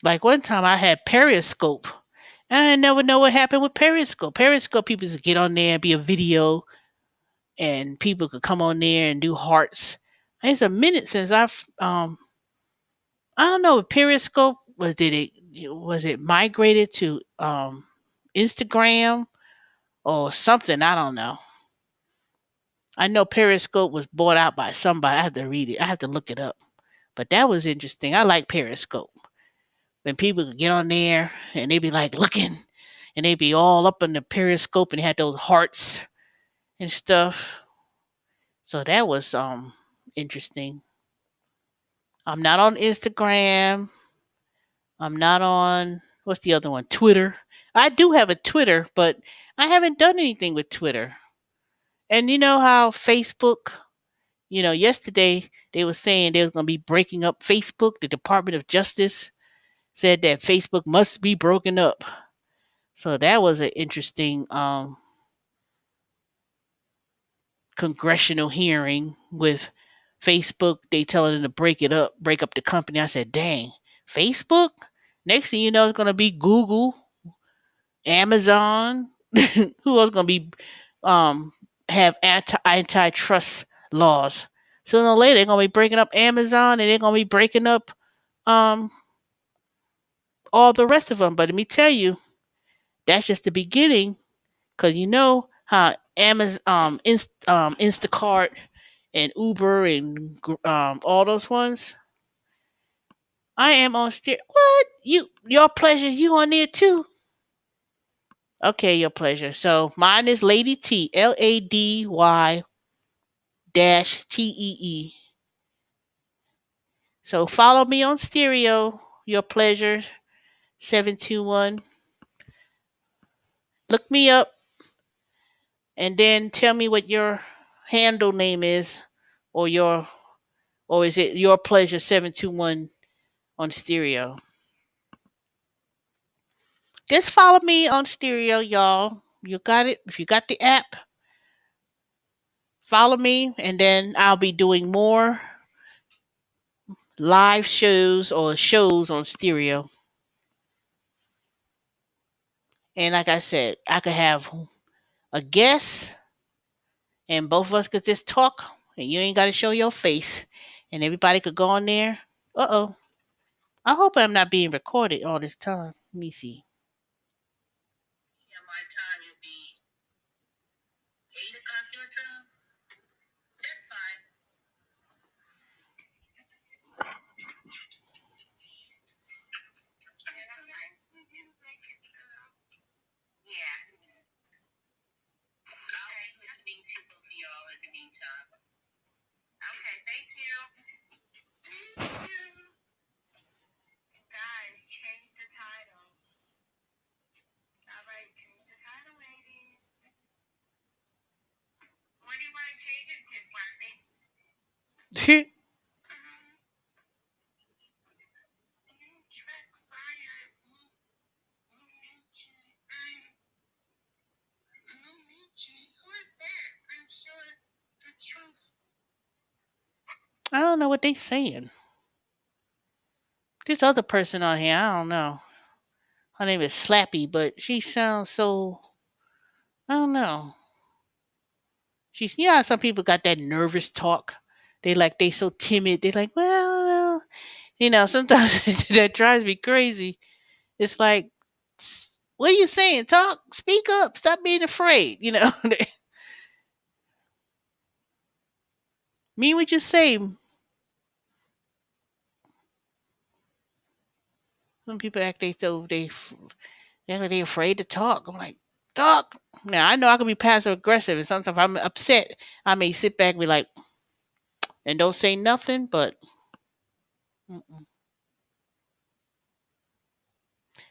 like one time I had Periscope. I never know what happened with Periscope. Periscope people just get on there and be a video, and people could come on there and do hearts. It's a minute since I don't know, Periscope was it migrated to Instagram or something? I don't know. I know Periscope was bought out by somebody. I have to read it. I have to look it up. But that was interesting. I like Periscope. When people could get on there and they be like looking, and they be all up in the Periscope, and they had those hearts and stuff. So that was interesting. I'm not on Instagram. I'm not on, what's the other one? Twitter. I do have a Twitter, but I haven't done anything with Twitter. And you know how Facebook, yesterday they were saying they was going to be breaking up Facebook. The Department of Justice said that Facebook must be broken up. So that was an interesting congressional hearing with Facebook. They telling them to break it up, break up the company. I said, dang, Facebook? Next thing you know, it's going to be Google, Amazon. Who else going to be um, have antitrust laws? Sooner or later, they're going to be breaking up Amazon, and they're going to be breaking up um, all the rest of them. But let me tell you, that's just the beginning, because you know how Amazon, Instacart, and Uber, and all those ones. I am on steer. What? Your pleasure? You on there too? Okay, your pleasure. So mine is Lady T, LADY dash TEE. So follow me on stereo. Your pleasure 721. Look me up and then tell me what your handle name is, or is it your pleasure 721 on stereo. Just follow me on stereo, y'all. You got it. If you got the app, follow me, and then I'll be doing more live shows or shows on stereo. And like I said, I could have a guest, and both of us could just talk, and you ain't got to show your face, and everybody could go on there. Uh-oh. I hope I'm not being recorded all this time. Let me see. I don't know what they saying. This other person on here, I don't know. Her name is Slappy, but she sounds so, I don't know. She's, how some people got that nervous talk. They so timid. They like, well, sometimes that drives me crazy. It's like, what are you saying? Talk, speak up, stop being afraid. Mean what you say. Some people act they like they afraid to talk. I'm like, talk. Now I know I can be passive aggressive, and sometimes if I'm upset, I may sit back and be like, and don't say nothing. But, mm-mm.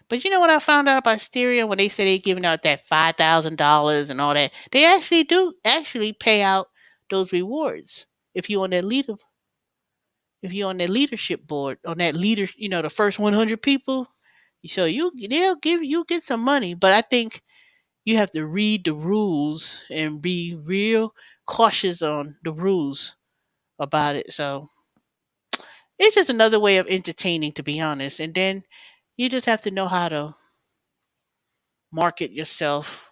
But you know what I found out about stereo when they say they giving out that $5,000 and all that? They actually do actually pay out those rewards if you on that leader if you're on that leadership board on that leader, the first 100 people. So they'll give you get some money, but I think you have to read the rules and be real cautious on the rules about it. So it's just another way of entertaining, to be honest. And then you just have to know how to market yourself.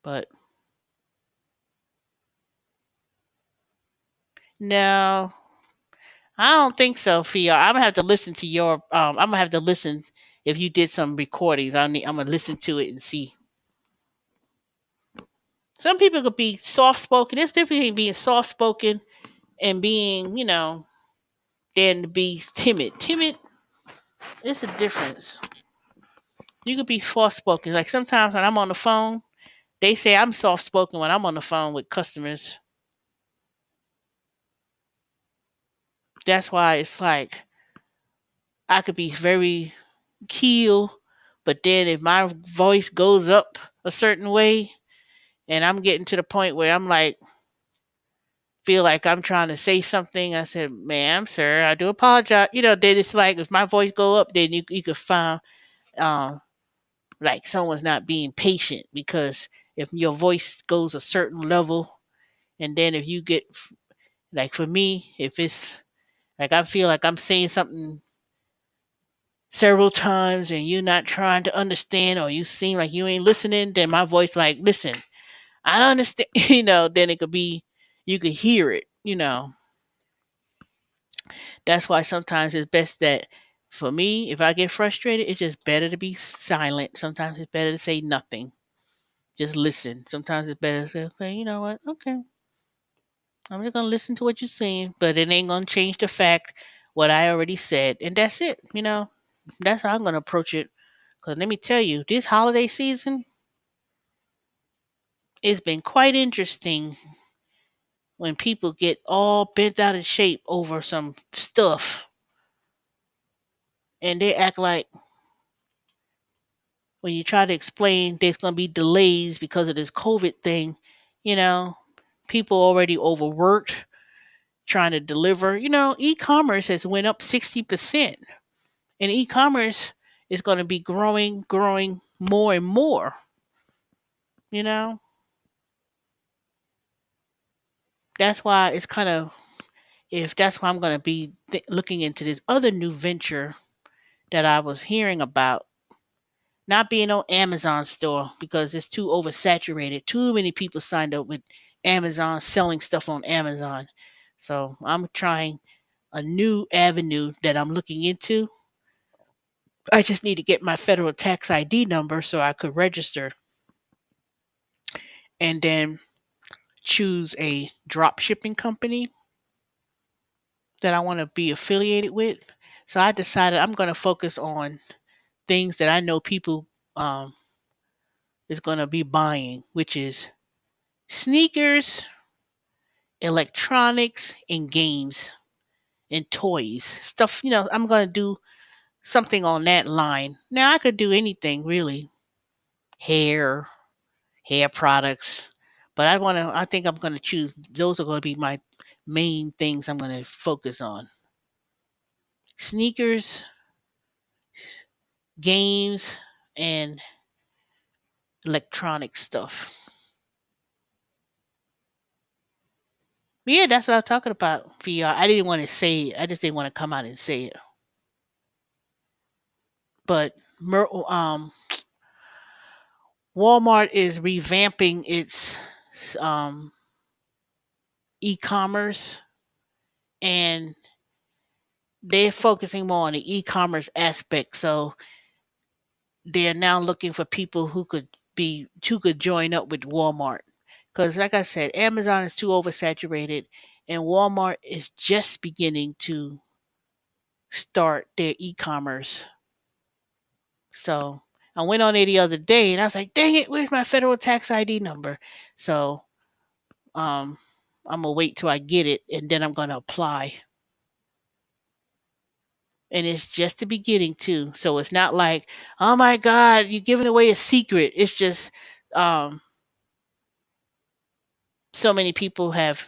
But no, I don't think so, Fia. I'm gonna have to listen to your. I'm gonna have to listen if you did some recordings. I'm gonna listen to it and see. Some people could be soft spoken. There's difference between being soft spoken and being, than to be timid. Timid, it's a difference. You could be soft spoken. Like sometimes when I'm on the phone, they say I'm soft spoken when I'm on the phone with customers. That's why it's like I could be very keel, but then if my voice goes up a certain way and I'm getting to the point where I'm like, feel like I'm trying to say something, I said, ma'am, sir, I do apologize. Then it's like if my voice go up, then you could find um, like someone's not being patient because if your voice goes a certain level, and then if you get like for me, if it's like I feel like I'm saying something several times and you're not trying to understand or you seem like you ain't listening, then my voice like, listen, I don't understand, then it could be you could hear it. That's why sometimes it's best that for me, if I get frustrated, it's just better to be silent. Sometimes it's better to say nothing. Just listen. Sometimes it's better to say, okay, you know what? Okay. I'm just gonna listen to what you're saying, but it ain't gonna change the fact what I already said. And that's it. That's how I'm gonna approach it. Cause let me tell you, this holiday season, it's been quite interesting when people get all bent out of shape over some stuff and they act like when you try to explain there's going to be delays because of this COVID thing, you know, people already overworked trying to deliver. E-commerce has went up 60%, and e-commerce is going to be growing more and more. You know, that's why it's kind of if that's why I'm going to be looking into this other new venture that I was hearing about. Not being on Amazon store because it's too oversaturated. Too many people signed up with Amazon selling stuff on Amazon. So I'm trying a new avenue that I'm looking into. I just need to get my federal tax ID number so I could register and then choose a drop shipping company that I want to be affiliated with. So I decided I'm going to focus on things that I know people um, is going to be buying, which is sneakers, electronics, and games and toys. Stuff, I'm going to do something on that line. Now, I could do anything really hair, hair products, but I think I'm going to choose, those are going to be my main things I'm going to focus on sneakers, games, and electronic stuff. But yeah, that's what I was talking about for y'all. I didn't want to say it. I just didn't want to come out and say it. But Walmart is revamping its um, e-commerce, and they're focusing more on the e-commerce aspect. So they're now looking for people who could join up with Walmart. Because like I said, Amazon is too oversaturated, and Walmart is just beginning to start their e-commerce. So I went on there the other day and I was like, dang it, where's my federal tax ID number? So um I'm gonna wait till I get it and then I'm gonna apply. And it's just the beginning too. So it's not like, oh my God, you're giving away a secret. It's just um so many people have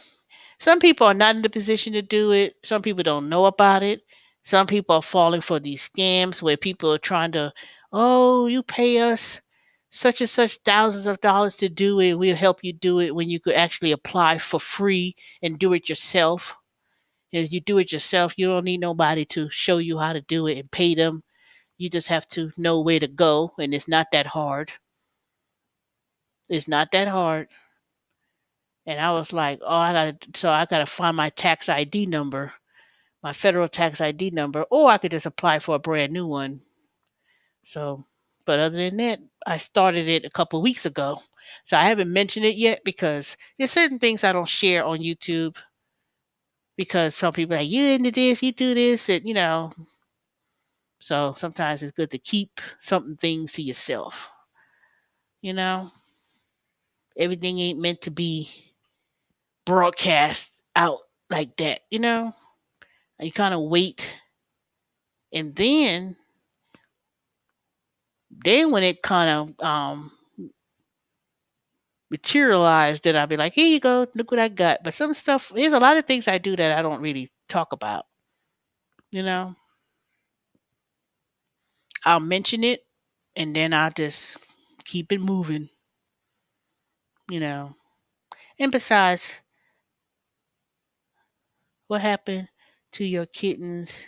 some people are not in the position to do it. Some people don't know about it. Some people are falling for these scams where people are trying to, oh, you pay us such and such thousands of dollars to do it. We'll help you do it when you could actually apply for free and do it yourself. If you do it yourself, you don't need nobody to show you how to do it and pay them. You just have to know where to go, and it's not that hard. It's not that hard. And I was like, oh, I gotta find my tax ID number, my federal tax ID number, or I could just apply for a brand new one. So, but other than that, I started it a couple of weeks ago. So I haven't mentioned it yet because there's certain things I don't share on YouTube because some people are like, you into this, you do this, and so sometimes it's good to keep some things to yourself. You know, everything ain't meant to be broadcast out like that, You kind of wait, and then when it kind of materialized, then I'll be like, here you go, look what I got. But some stuff, there's a lot of things I do that I don't really talk about. You know, I'll mention it, and then I'll just keep it moving. You know, and besides, what happened to your kittens?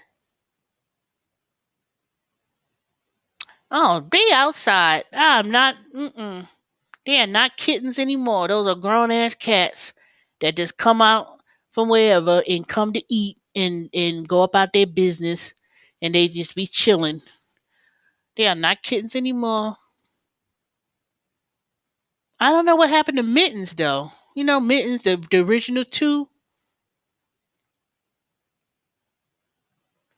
Oh, they outside. I'm not. Mm-mm. They are not kittens anymore. Those are grown ass cats that just come out from wherever and come to eat and go about their business, and they just be chilling. They are not kittens anymore. I don't know what happened to Mittens though. You know Mittens, the original two.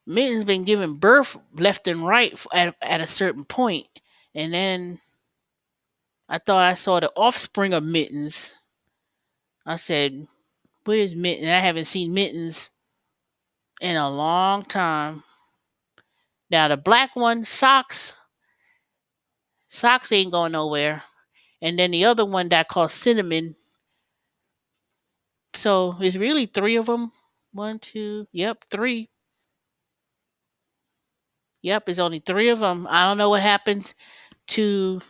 Mittens been giving birth left and right at a certain point, and then I thought I saw the offspring of Mittens. I said, "Where's Mittens?" I haven't seen Mittens in a long time. Now the black one, socks ain't going nowhere, and then the other one that I call Cinnamon. So it's really three of them. One, two, yep, three. Yep, it's only three of them. I don't know what happened to.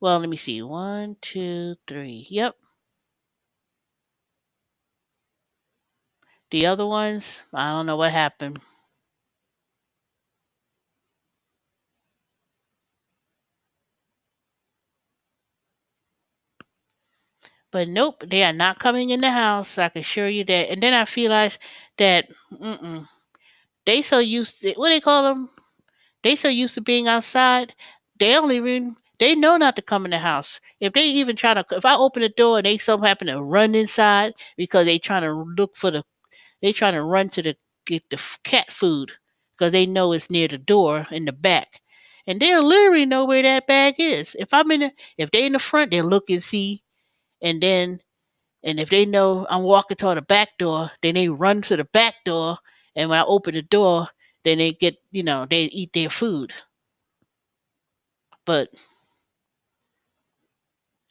Well, let me see. One, two, three. Yep, the other ones. I don't know what happened. But nope, they are not coming in the house. I can assure you that. And then I realized that they so used to what they call them. They so used to being outside. They don't even. They know not to come in the house. If they even try to, if I open the door and they so happen to run inside because they trying to look for the, they trying to run to the get the cat food because they know it's near the door in the back, and they'll literally know where that bag is. If they in the front, they'll look and see, and then and if they know I'm walking toward the back door, then they run to the back door. And when I open the door, then they get, they eat their food. But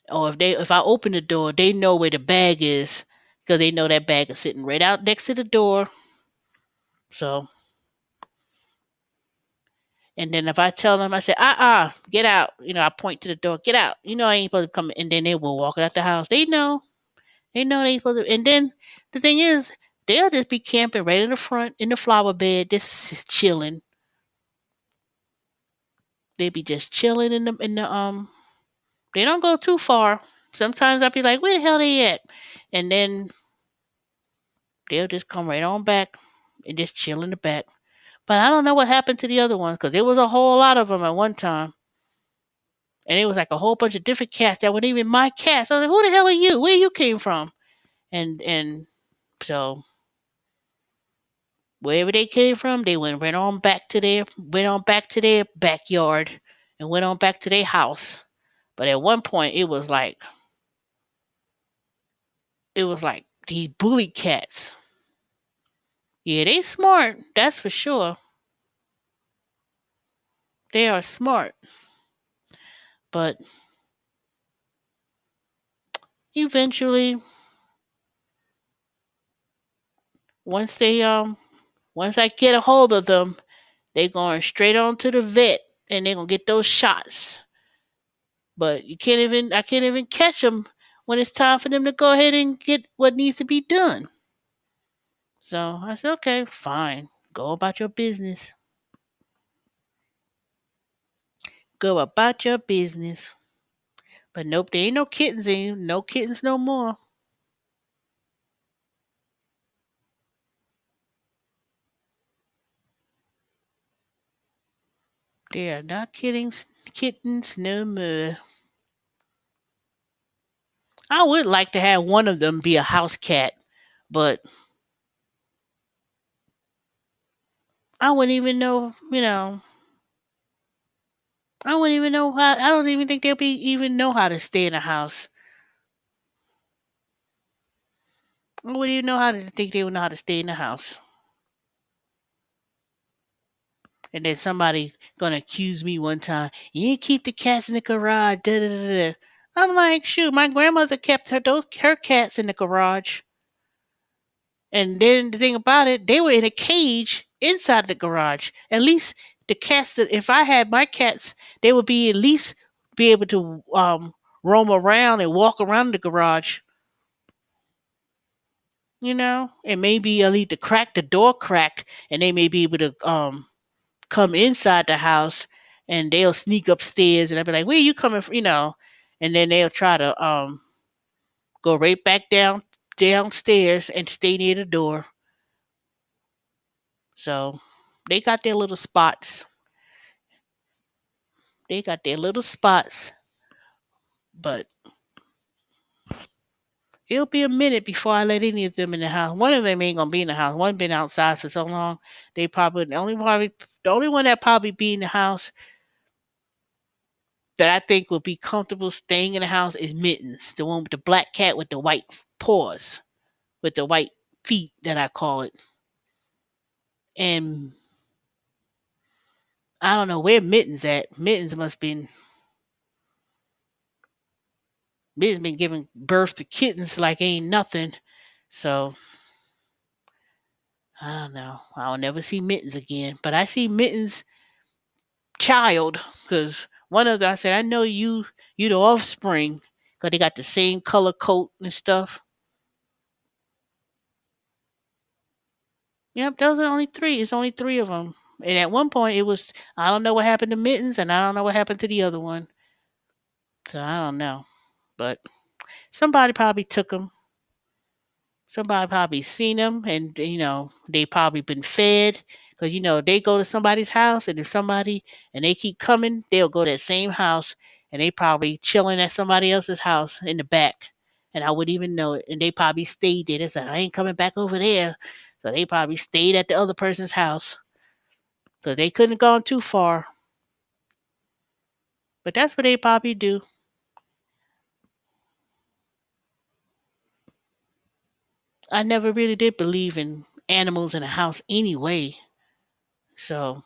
or if I open the door, they know where the bag is because they know that bag is sitting right out next to the door. So and then if I tell them, I say, get out. I point to the door, get out. I ain't supposed to come. And then they will walk out the house. They know. They know they ain't supposed to. And then the thing is, they'll just be camping right in the front in the flower bed, just chilling. They be just chilling in the. They don't go too far. Sometimes I'll be like, where the hell they at? And then They'll just come right on back and just chill in the back. But I don't know what happened to the other ones because there was a whole lot of them at one time. And it was like a whole bunch of different cats that weren't even my cats. I was like, who the hell are you? Where you came from? And so wherever they came from, they went on back to their backyard and went on back to their house. But at one point it was like these bully cats. Yeah, they smart, that's for sure. They are smart. But eventually once they once I get a hold of them, they going straight on to the vet and they're gonna get those shots. But I can't even catch them when it's time for them to go ahead and get what needs to be done. So I said, okay, fine. Go about your business. Go about your business. But nope, there ain't no kittens in no kittens no more. There are not kittens no more. I would like to have one of them be a house cat, but I wouldn't even know, I wouldn't even know how I don't even think they'll be even know how to stay in a house. I wouldn't even know how to think they would know how to stay in the house. And then somebody gonna accuse me one time, you didn't keep the cats in the garage. Da, da, da, da. I'm like, shoot, my grandmother kept her cats in the garage. And then the thing about it, they were in a cage inside the garage. At least the cats that if I had my cats, they would be at least be able to roam around and walk around the garage, and maybe I'll leave the door cracked, and they may be able to come inside the house, and they'll sneak upstairs, and I'll be like, "Where you coming from?" And then they'll try to go right back downstairs and stay near the door. So they got their little spots. They got their little spots, but it'll be a minute before I let any of them in the house. One of them ain't gonna be in the house. One been outside for so long. They probably the only one that probably be in the house that I think will be comfortable staying in the house is Mittens, the one with the black cat with the white paws, with the white feet that I call it. And I don't know where Mittens at. Mittens been giving birth to kittens like ain't nothing. So I don't know. I'll never see Mittens again. But I see Mittens' child because one of them I said, I know you the offspring because they got the same color coat and stuff. Yep, those are only three. It's only three of them. And at one point, it was I don't know what happened to Mittens, and I don't know what happened to the other one. So I don't know. But somebody probably took them. Somebody probably seen them, and they probably been fed. Because they go to somebody's house, and if somebody and they keep coming, they'll go to that same house, and they probably chilling at somebody else's house in the back, and I wouldn't even know it. And they probably stayed there. They said, I ain't coming back over there. So they probably stayed at the other person's house because they couldn't have gone too far. But that's what they probably do. I never really did believe in animals in a house anyway. So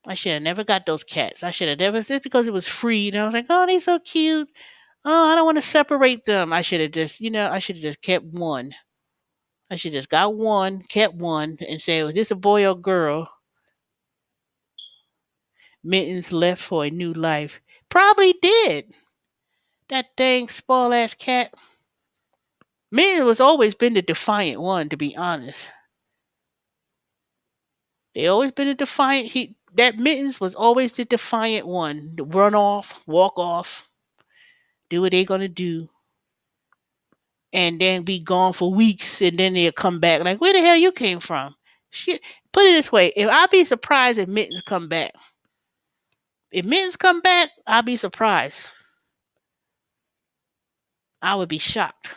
I should have never got those cats. I should have never just because it was free. I was like, oh, they so cute. Oh, I don't want to separate them. I should have I should have just kept one. I should just got one, kept one, and said, was this a boy or girl? Mittens left for a new life. Probably did. That dang spoiled ass cat. Mittens was always been the defiant one, to be honest. They always been a defiant. That Mittens was always the defiant one. To run off, walk off, do what they gonna do. and then be gone for weeks, and then they'll come back like, where the hell you came from? Shit. Put it this way: if I'd be surprised if Mittens come back. If Mittens come back, I'll be surprised. I would be shocked.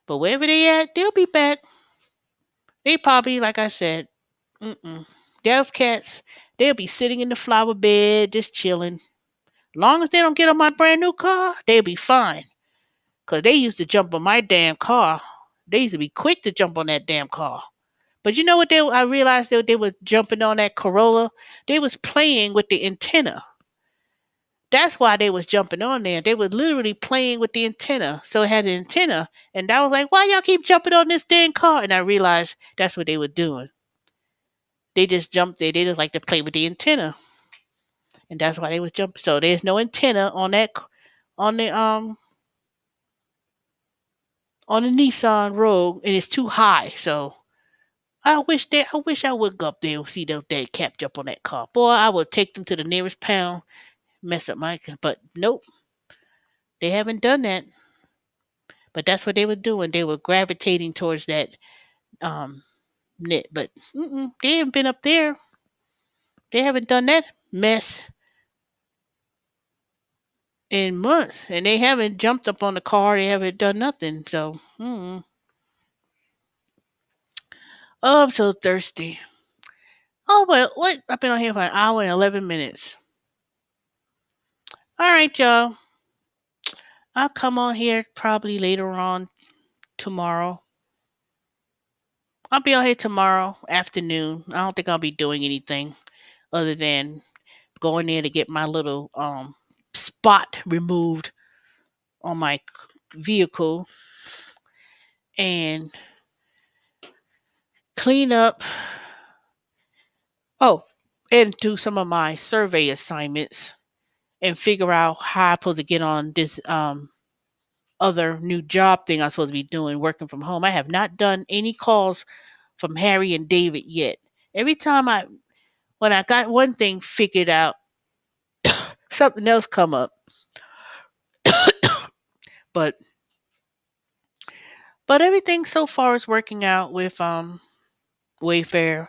But wherever they at, they'll be back. They probably, like I said, mm-mm. Those cats, they'll be sitting in the flower bed, just chilling. Long as they don't get on my brand new car, they'll be fine. 'Cause they used to jump on my damn car. They used to be quick to jump on that damn car. But you know what I realized they were jumping on that Corolla? They was playing with the antenna. That's why they was jumping on there. They were literally playing with the antenna. So it had an antenna. And I was like, why y'all keep jumping on this damn car? And I realized that's what they were doing. They just jumped there. They just like to play with the antenna. And that's why they was jumping. So there's no antenna on that on the on the Nissan Rogue, and it's too high. So I wish I would go up there and see those dead cap jump on that car. Boy, I would take them to the nearest pound, mess up my but nope, they haven't done that. But that's what they were doing. They were gravitating towards that um net. But they haven't been up there. They haven't done that mess in months, and they haven't jumped up on the car. They haven't done nothing. So, oh, I'm so thirsty. Oh, but what? I've been on here for an hour and 11 minutes. All right, y'all. I'll come on here probably later on tomorrow. I'll be on here tomorrow afternoon. I don't think I'll be doing anything other than going there to get my little spot removed on my vehicle and clean up. Oh, and do some of my survey assignments and figure out how I'm supposed to get on this other new job thing I'm supposed to be doing working from home. I have not done any calls from Harry and David yet. Every time when I got one thing figured out, something else come up. But everything so far is working out with Wayfair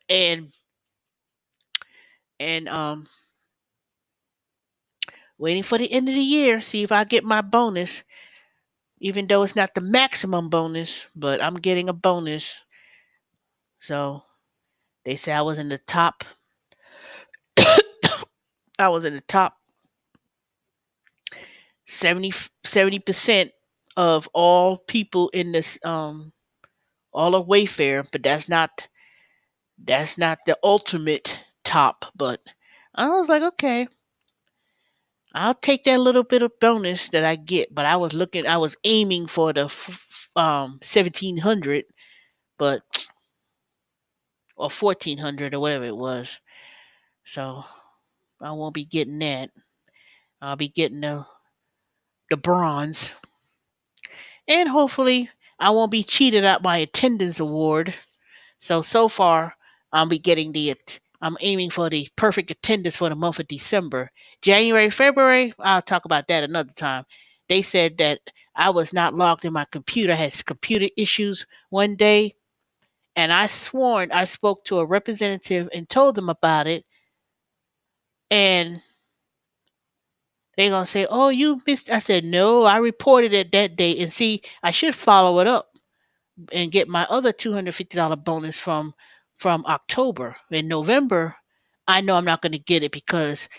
and and waiting for the end of the year, see if I get my bonus, even though it's not the maximum bonus, but I'm getting a bonus. So they say I was in the top I was in the top 70% of all people in this all of Wayfair, but that's not the ultimate top. But I was like, okay, I'll take that little bit of bonus that I get. But I was aiming for the 1700, but or 1400 or whatever it was. So I won't be getting that. I'll be getting the bronze, and hopefully I won't be cheated out my attendance award. So far, I'll be getting I'm aiming for the perfect attendance for the month of December. January, February, I'll talk about that another time. They said that I was not logged in my computer, I had computer issues one day, and I sworn I spoke to a representative and told them about it, and they're gonna say, "Oh, you missed." I said, "No, I reported it that day, and see, I should follow it up and get my other $250 bonus from October. In November, I know I'm not going to get it because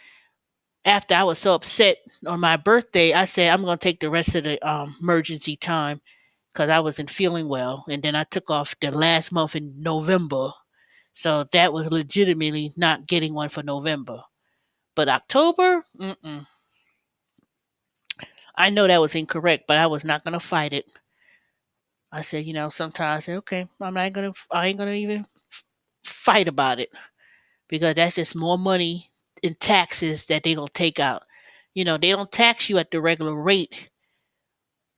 after I was so upset on my birthday, I said I'm going to take the rest of the emergency time because I wasn't feeling well, and then I took off the last month in November. So that was legitimately not getting one for November. But October, I know that was incorrect, but I was not going to fight it. I said, sometimes I say, okay, I ain't gonna even fight about it because that's just more money in taxes that they don't take out. They don't tax you at the regular rate.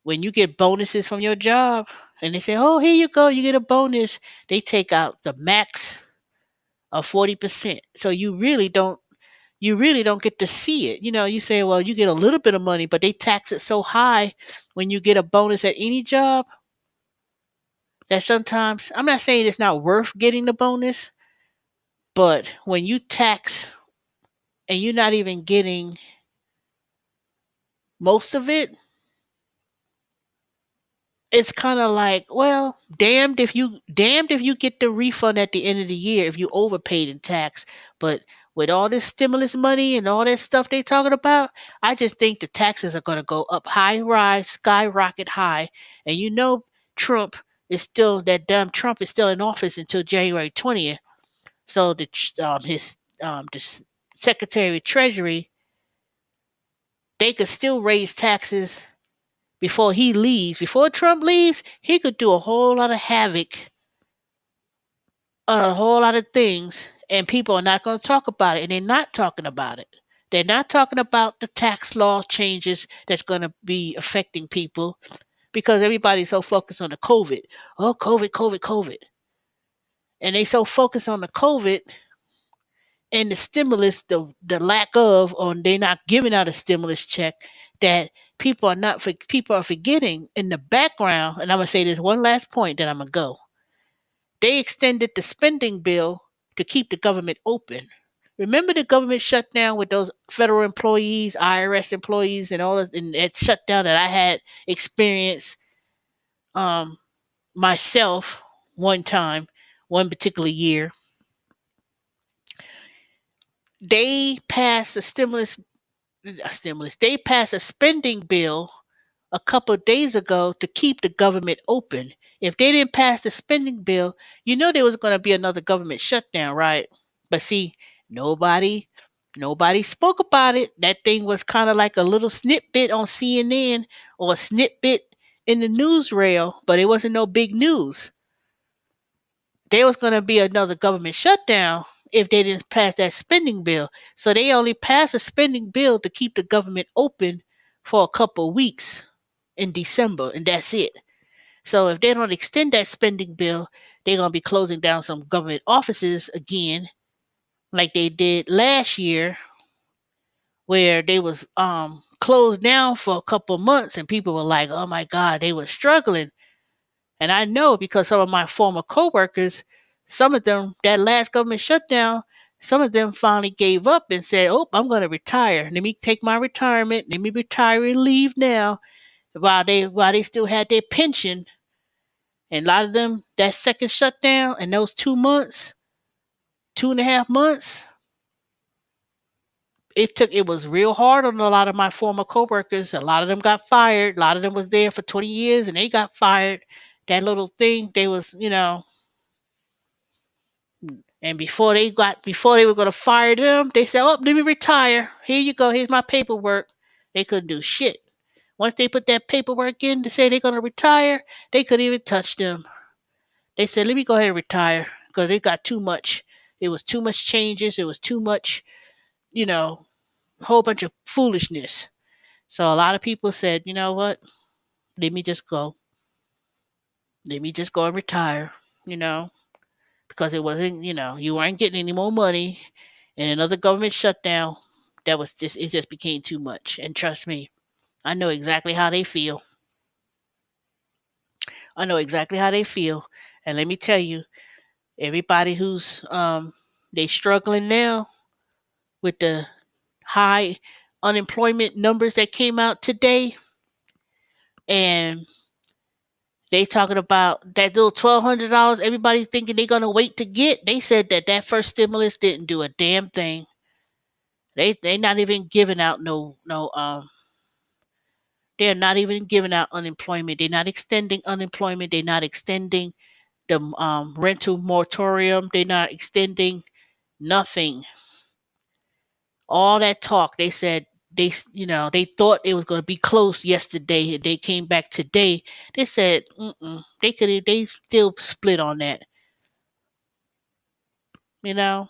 When you get bonuses from your job and they say, oh, here you go, you get a bonus, they take out the max of 40%. So you really don't, you really don't get to see it. You say, well, you get a little bit of money, but they tax it so high when you get a bonus at any job that sometimes, I'm not saying it's not worth getting the bonus, but when you tax and you're not even getting most of it, it's kind of like, well, damned if you get the refund at the end of the year if you overpaid in tax. But with all this stimulus money and all that stuff they talking about, I just think the taxes are going to go up high, rise, skyrocket high. And Trump that damn Trump is still in office until January 20th. So the Secretary of Treasury, they could still raise taxes before he leaves. Before Trump leaves, he could do a whole lot of havoc on a whole lot of things, and people are not going to talk about it, and they're not talking about it. They're not talking about the tax law changes that's going to be affecting people because everybody's so focused on the COVID. Oh, COVID, COVID, COVID. And they so focused on the COVID and the stimulus, the lack of, or they not giving out a stimulus check, that people are forgetting in the background. And I'm gonna say this one last point, then I'm gonna go. They extended the spending bill to keep the government open. Remember the government shutdown with those federal employees, IRS employees, and all this, and that shutdown that I had experienced um, myself one time, one particular year. They passed they passed a spending bill a couple of days ago to keep the government open. If they didn't pass the spending bill, there was going to be another government shutdown, right? But see, nobody nobody spoke about it. That thing was kind of like a little snippet on CNN or a snippet in the newsreel, but it wasn't no big news. There was going to be another government shutdown if they didn't pass that spending bill. So they only passed a spending bill to keep the government open for a couple of weeks in December, and that's it. So if they don't extend that spending bill, they're going to be closing down some government offices again, like they did last year, where they was closed down for a couple of months, and people were like, "Oh my God," they were struggling. And I know because some of my former coworkers, some of them, that last government shutdown, some of them finally gave up and said, "Oh, I'm going to retire. Let me take my retirement. Let me retire and leave now." While they still had their pension, and a lot of them, that second shutdown and those 2 months, 2.5 months, it was real hard on a lot of my former coworkers. A lot of them got fired. A lot of them was there for 20 years and they got fired. That little thing, they was, and before they were gonna fire them, they said, "Oh, let me retire. Here you go. Here's my paperwork." They couldn't do shit. Once they put that paperwork in to say they're gonna retire, they couldn't even touch them. They said, "Let me go ahead and retire," because it got too much. It was too much changes. It was too much, you know, a whole bunch of foolishness. So a lot of people said, "You know what? Let me just go. Let me just go and retire." You know, because it wasn't, you weren't getting any more money, and another government shutdown. It just became too much. And trust me, I know exactly how they feel. I know exactly how they feel. And let me tell you, everybody who's they struggling now with the high unemployment numbers that came out today, and they talking about that little $1,200 everybody's thinking they're gonna wait to get. They said that first stimulus didn't do a damn thing. They not even giving out they're not even giving out unemployment. They're not extending unemployment. They're not extending the rental moratorium. They're not extending nothing. All that talk, they said they thought it was going to be close yesterday. They came back today. They said they still split on that. You know,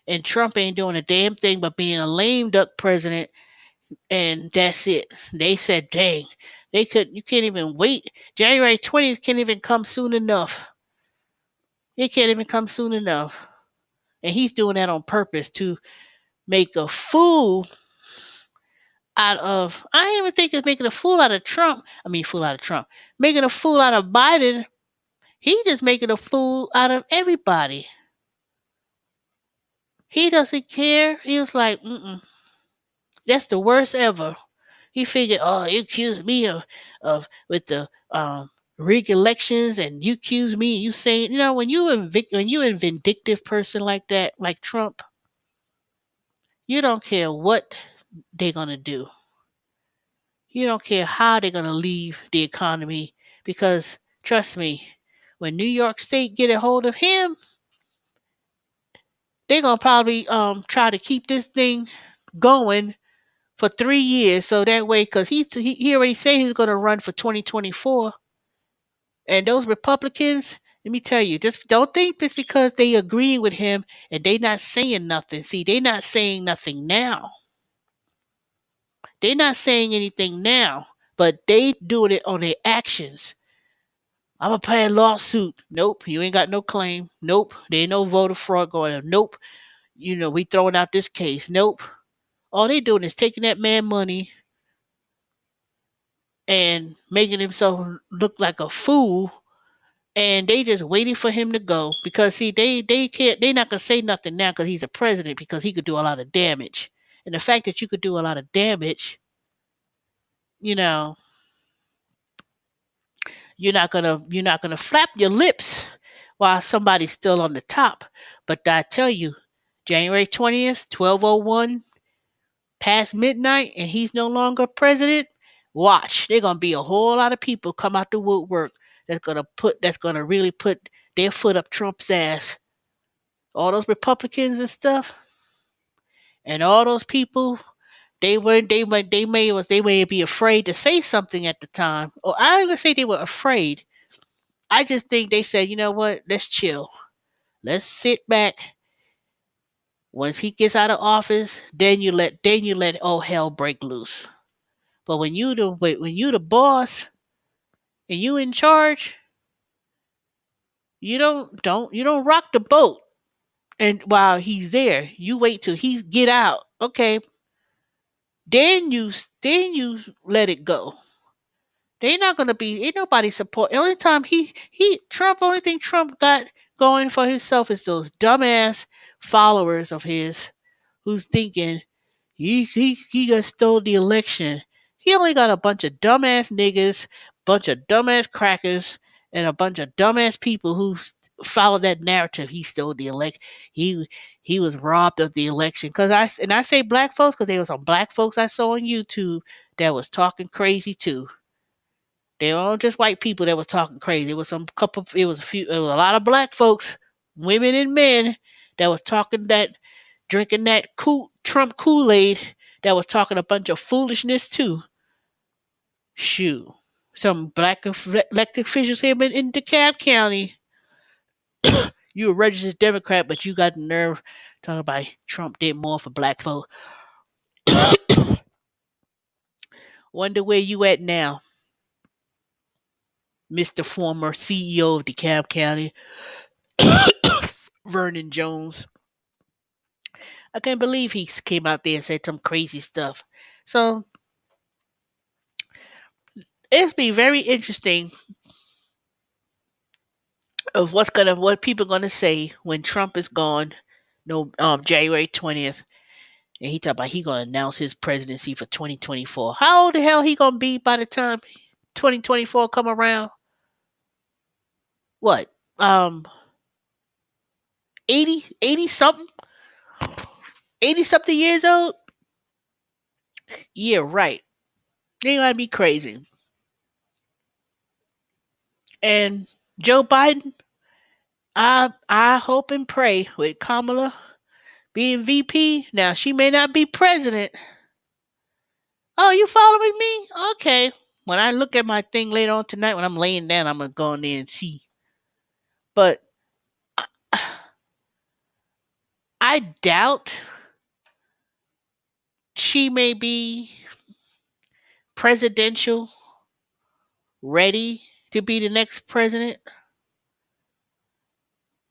and Trump ain't doing a damn thing but being a lame duck president, and that's it. They said, dang, you can't even wait. January 20th can't even come soon enough. It can't even come soon enough. And he's doing that on purpose to make a fool out of, I don't even think it's making a fool out of Trump. I mean, fool out of Trump. Making a fool out of Biden. He just making a fool out of everybody. He doesn't care. He was like, mm-mm, that's the worst ever. He figured, oh, you accuse me of with the rig elections, and you accuse me. You saying, when when you a vindictive person like that, like Trump, you don't care what they're gonna do. You don't care how they're gonna leave the economy, because trust me, when New York State get a hold of him, they're gonna probably try to keep this thing going for 3 years, so that way, because he already said he's gonna run for 2024. And those Republicans, let me tell you, just don't think it's because they agreeing with him and they not saying nothing. See, they not saying nothing now. They not saying anything now, but they doing it on their actions. I'm gonna pay a lawsuit. Nope, you ain't got no claim. Nope, there ain't no voter fraud going on. Nope, we throwing out this case. Nope. All they doing is taking that man money and making himself look like a fool, and they just waiting for him to go, because see, they can't, they not gonna say nothing now because he's a president, because he could do a lot of damage. And the fact that you could do a lot of damage, you know you're not gonna flap your lips while somebody's still on the top. But I tell you, January 20th, 12:01, past midnight, and he's no longer president. Watch, there's gonna be a whole lot of people come out the woodwork that's gonna really put their foot up Trump's ass. All those Republicans and stuff, and all those people, they may be afraid to say something at the time. Or I don't even say they were afraid. I just think they said, you know what, let's chill. Let's sit back. Once he gets out of office, then you let all hell break loose. But when you the boss and you in charge, you don't rock the boat. And while he's there, you wait till he get out. Okay, then you let it go. They not gonna be, ain't nobody support. The only time he Trump, only thing Trump got going for himself is those dumbass followers of his, who's thinking he got stole the election. He only got a bunch of dumbass niggas, bunch of dumbass crackers, and a bunch of dumbass people who follow that narrative. He stole the election. He was robbed of the election. And I say black folks because there was some black folks I saw on YouTube that was talking crazy too. They weren't just white people that was talking crazy. It was some couple. It was a few. It was a lot of black folks, women and men, that was talking that, drinking that Trump Kool Aid, that was talking a bunch of foolishness too. Shoo. Some black elected officials here in DeKalb County. You a registered Democrat, but you got the nerve talking about Trump did more for black folks. Wonder where you at now, Mr. Former CEO of DeKalb County, Vernon Jones. I can't believe he came out there and said some crazy stuff. So it's be very interesting of what people gonna say when Trump is gone. No, January 20th, and he talk about he gonna announce his presidency for 2024. How old the hell he gonna be by the time 2024 come around? What? 80 something, 80 something years old. Yeah, right. They gotta be crazy. And Joe Biden, I hope and pray with Kamala being VP. Now she may not be president. Oh, you following me? Okay. When I look at my thing later on tonight, when I'm laying down, I'm gonna go in there and see. But I doubt she may be presidential ready to be the next president,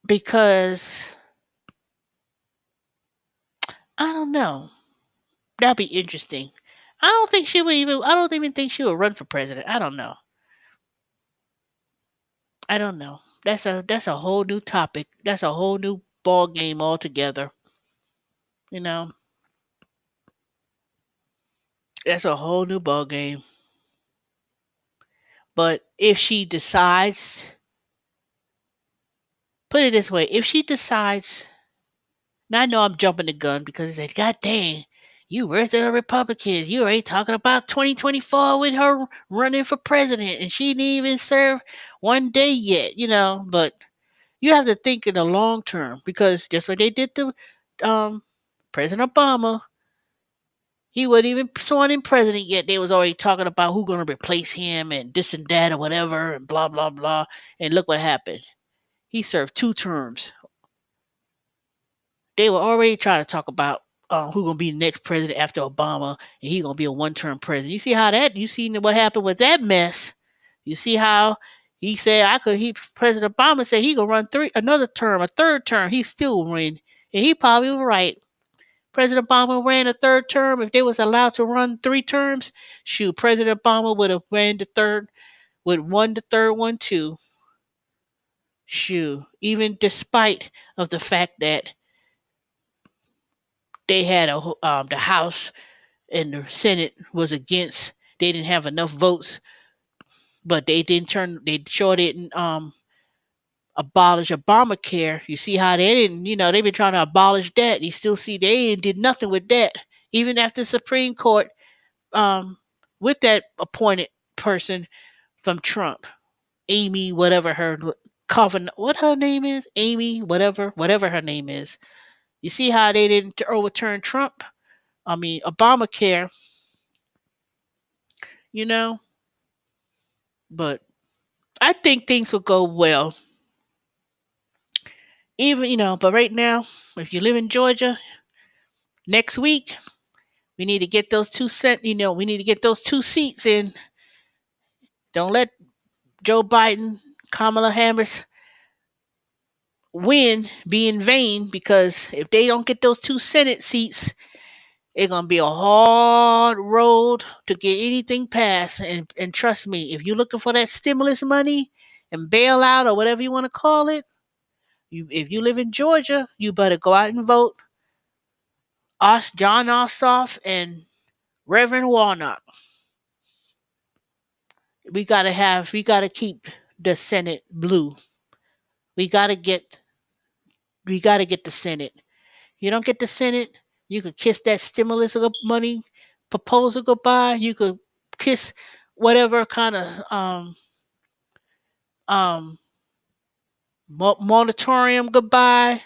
because I don't know. That'd be interesting. I don't think she would even. I don't even think she would run for president. I don't know. I don't know. That's a whole new topic. That's a whole new ball game altogether. You know, that's a whole new ball game. But if she decides, put it this way, if she decides, now I know I'm jumping the gun because they said, God dang, you resident Republicans, you already talking about 2024 with her running for president and she didn't even serve one day yet, but you have to think in the long term because just like they did to um, President Obama, he wasn't even sworn in president yet. They was already talking about who going to replace him and this and that or whatever and blah blah blah. And look what happened. He served 2 terms. They were already trying to talk about who gonna be the next president after Obama, and he gonna be a one-term president. You see how that? You see what happened with that mess? You see how he said I could? He President Obama said he gonna run another term, a third term. He still win, and he probably was right. President Obama ran a third term. If they was allowed to run 3 terms, shoot, President Obama would have ran the third, would won the third one too. Shoot, even despite of the fact that they had the House and the Senate was against. They didn't have enough votes, but they didn't turn. They sure didn't abolish Obamacare. You see how they didn't. They've been trying to abolish that. You still see they ain't did nothing with that. Even after the Supreme Court, um, with that appointed person from Trump, Amy, whatever her Coven, what her name is, Amy, whatever her name is. You see how they didn't overturn Trump? I mean Obamacare. You know, but I think things will go well. Even but right now, if you live in Georgia, next week we need to get those 2 cent. We need to get those 2 seats in. Don't let Joe Biden, Kamala Harris win be in vain because if they don't get those 2 Senate seats, it's gonna be a hard road to get anything passed. And trust me, if you're looking for that stimulus money and bailout or whatever you want to call it, if you live in Georgia, you better go out and vote. John Ossoff and Reverend Warnock. We gotta keep the Senate blue. We gotta get we gotta get the Senate. You don't get the Senate, you could kiss that stimulus money proposal goodbye. You could kiss whatever kind of um moratorium goodbye.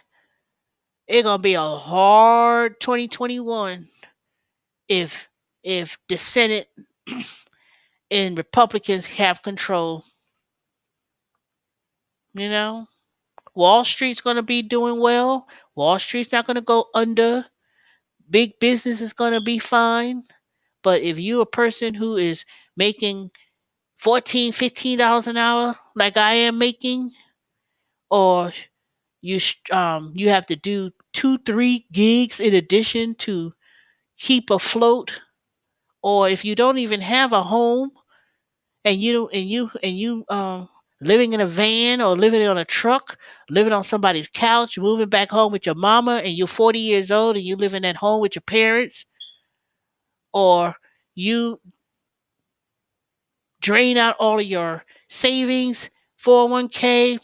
It's gonna be a hard 2021 if the Senate and Republicans have control. You know, Wall Street's going to be doing well. Wall Street's not going to go under. Big business is going to be fine. But if you're a person who is making 14, $15 an hour, like I am making, or you have to do 2, 3 gigs in addition to keep afloat, or if you don't even have a home and you living in a van or living on a truck, living on somebody's couch, moving back home with your mama and you're 40 years old and you living at home with your parents, or you drain out all of your savings, 401k,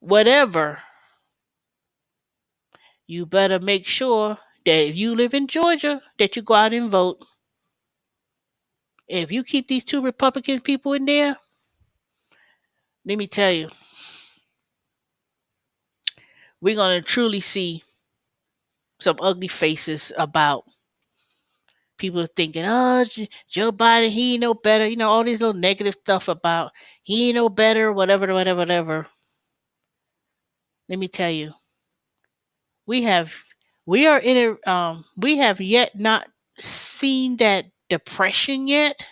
whatever, you better make sure that if you live in Georgia that you go out and vote. If you keep these 2 Republican people in there, let me tell you, we're going to truly see some ugly faces about people thinking, oh, Joe Biden, he ain't no better. All these little negative stuff about he ain't no better, whatever, whatever, whatever. Let me tell you, we have, we are in we have yet not seen that depression yet,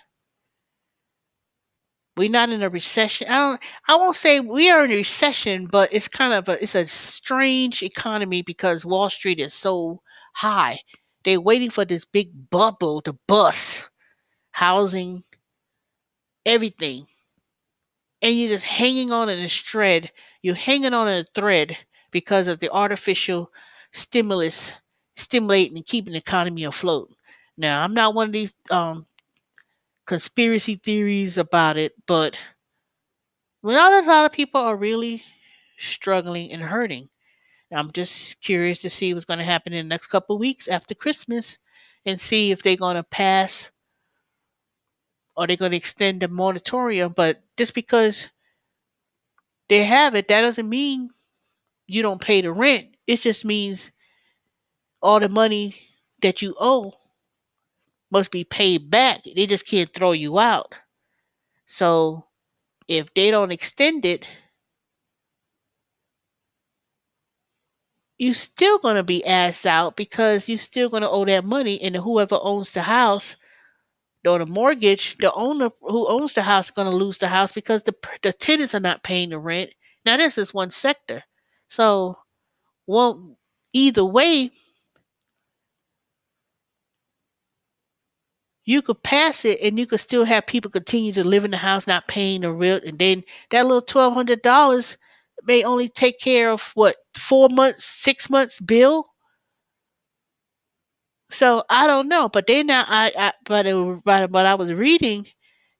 We're not in a recession. I won't say we are in a recession, but it's kind of it's a strange economy because Wall Street is so high. They're waiting for this big bubble to bust. Housing, everything. And you're just hanging on in a thread. You're hanging on in a thread because of the artificial stimulus stimulating and keeping the economy afloat. Now, I'm not one of these conspiracy theories about it, but a lot of people are really struggling and hurting. I'm just curious to see what's going to happen in the next couple of weeks after Christmas and see if they're going to pass or they're going to extend the moratorium. But just because they have it, that doesn't mean you don't pay the rent. It just means all the money that you owe must be paid back. They just can't throw you out. So if they don't extend it, you still gonna be asked out because you still gonna owe that money, and whoever owns the house or the mortgage, the owner who owns the house is gonna lose the house because the tenants are not paying the rent. Now this is one sector, so well, either way, you could pass it and you could still have people continue to live in the house not paying the rent, and then that little $1,200 may only take care of what 4 months, 6 months bill. So I don't know, but they now but what I was reading,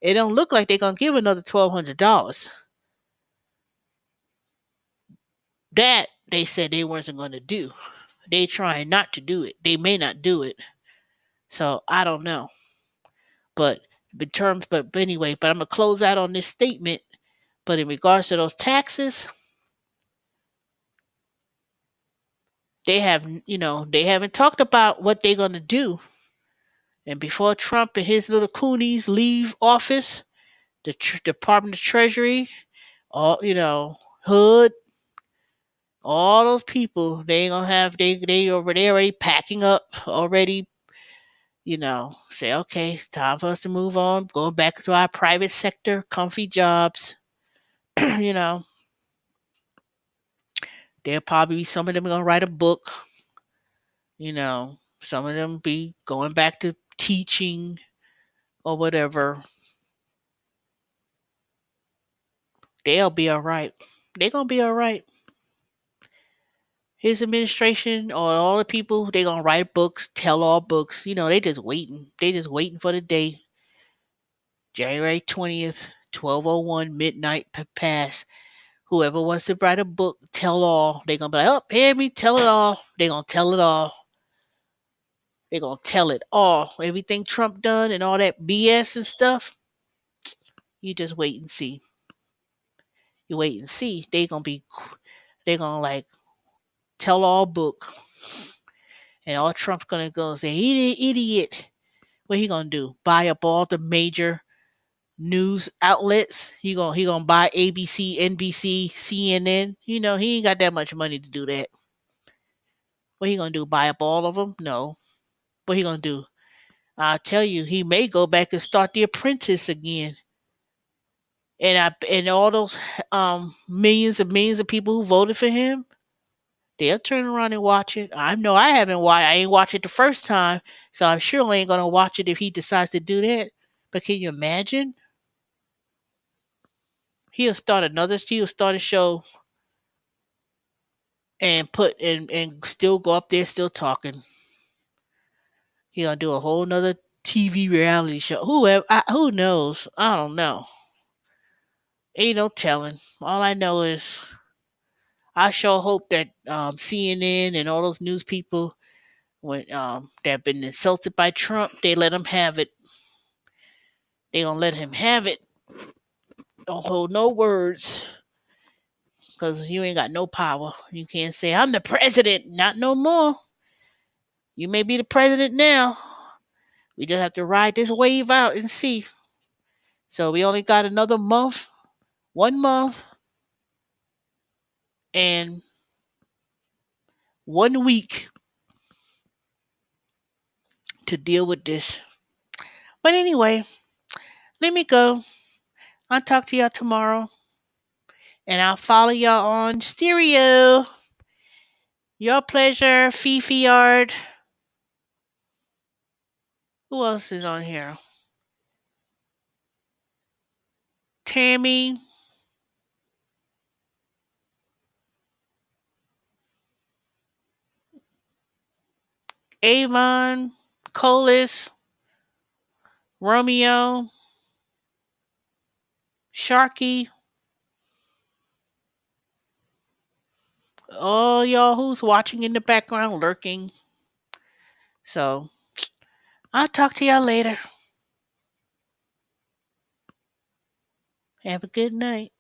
it don't look like they're gonna give another $1,200. That they said they wasn't gonna do. They trying not to do it. They may not do it. So I don't know. But but anyway, but I'm gonna close out on this statement. But in regards to those taxes, they haven't talked about what they're gonna do. And before Trump and his little coonies leave office, the Department of Treasury, all Hood, all those people, they ain't gonna have they already packing up already. Say okay, it's time for us to move on, going back to our private sector, comfy jobs. you know, there'll probably be some of them gonna write a book. Some of them be going back to teaching or whatever. They'll be all right. They're gonna be all right. His administration or all the people, they gonna write books, tell all books. They just waiting. They just waiting for the day, January 20th, 12:01 midnight pass. Whoever wants to write a book, tell all, they gonna be like, oh, hear me, tell it all. They gonna tell it all. They gonna tell it all. Everything Trump done and all that BS and stuff. You just wait and see. You wait and see. They gonna like tell all book, and all Trump's gonna go and say, he an idiot. What he gonna do? Buy up all the major news outlets? He gonna buy ABC, NBC, CNN? He ain't got that much money to do that. What he gonna do? Buy up all of them? No. What he gonna do? I tell you, he may go back and start The Apprentice again. And all those millions and millions of people who voted for him, they'll turn around and watch it. I know I haven't watched. I ain't watched it the first time, so I'm sure ain't gonna watch it if he decides to do that. But can you imagine? He'll start a show and still go up there still talking. He gonna do a whole nother TV reality show. Who knows? I don't know. Ain't no telling. All I know is I sure hope that CNN and all those news people, when that have been insulted by Trump, they let him have it. They gonna let him have it. Don't hold no words, cause you ain't got no power. You can't say I'm the president. Not no more. You may be the president now. We just have to ride this wave out and see. So we only got another month, 1 month, and 1 week to deal with this. But anyway, let me go. I'll talk to y'all tomorrow. And I'll follow y'all on stereo. Your pleasure, Fifi Yard. Who else is on here? Tammy, Avon, Colis, Romeo, Sharky, all y'all who's watching in the background, lurking. So I'll talk to y'all later. Have a good night.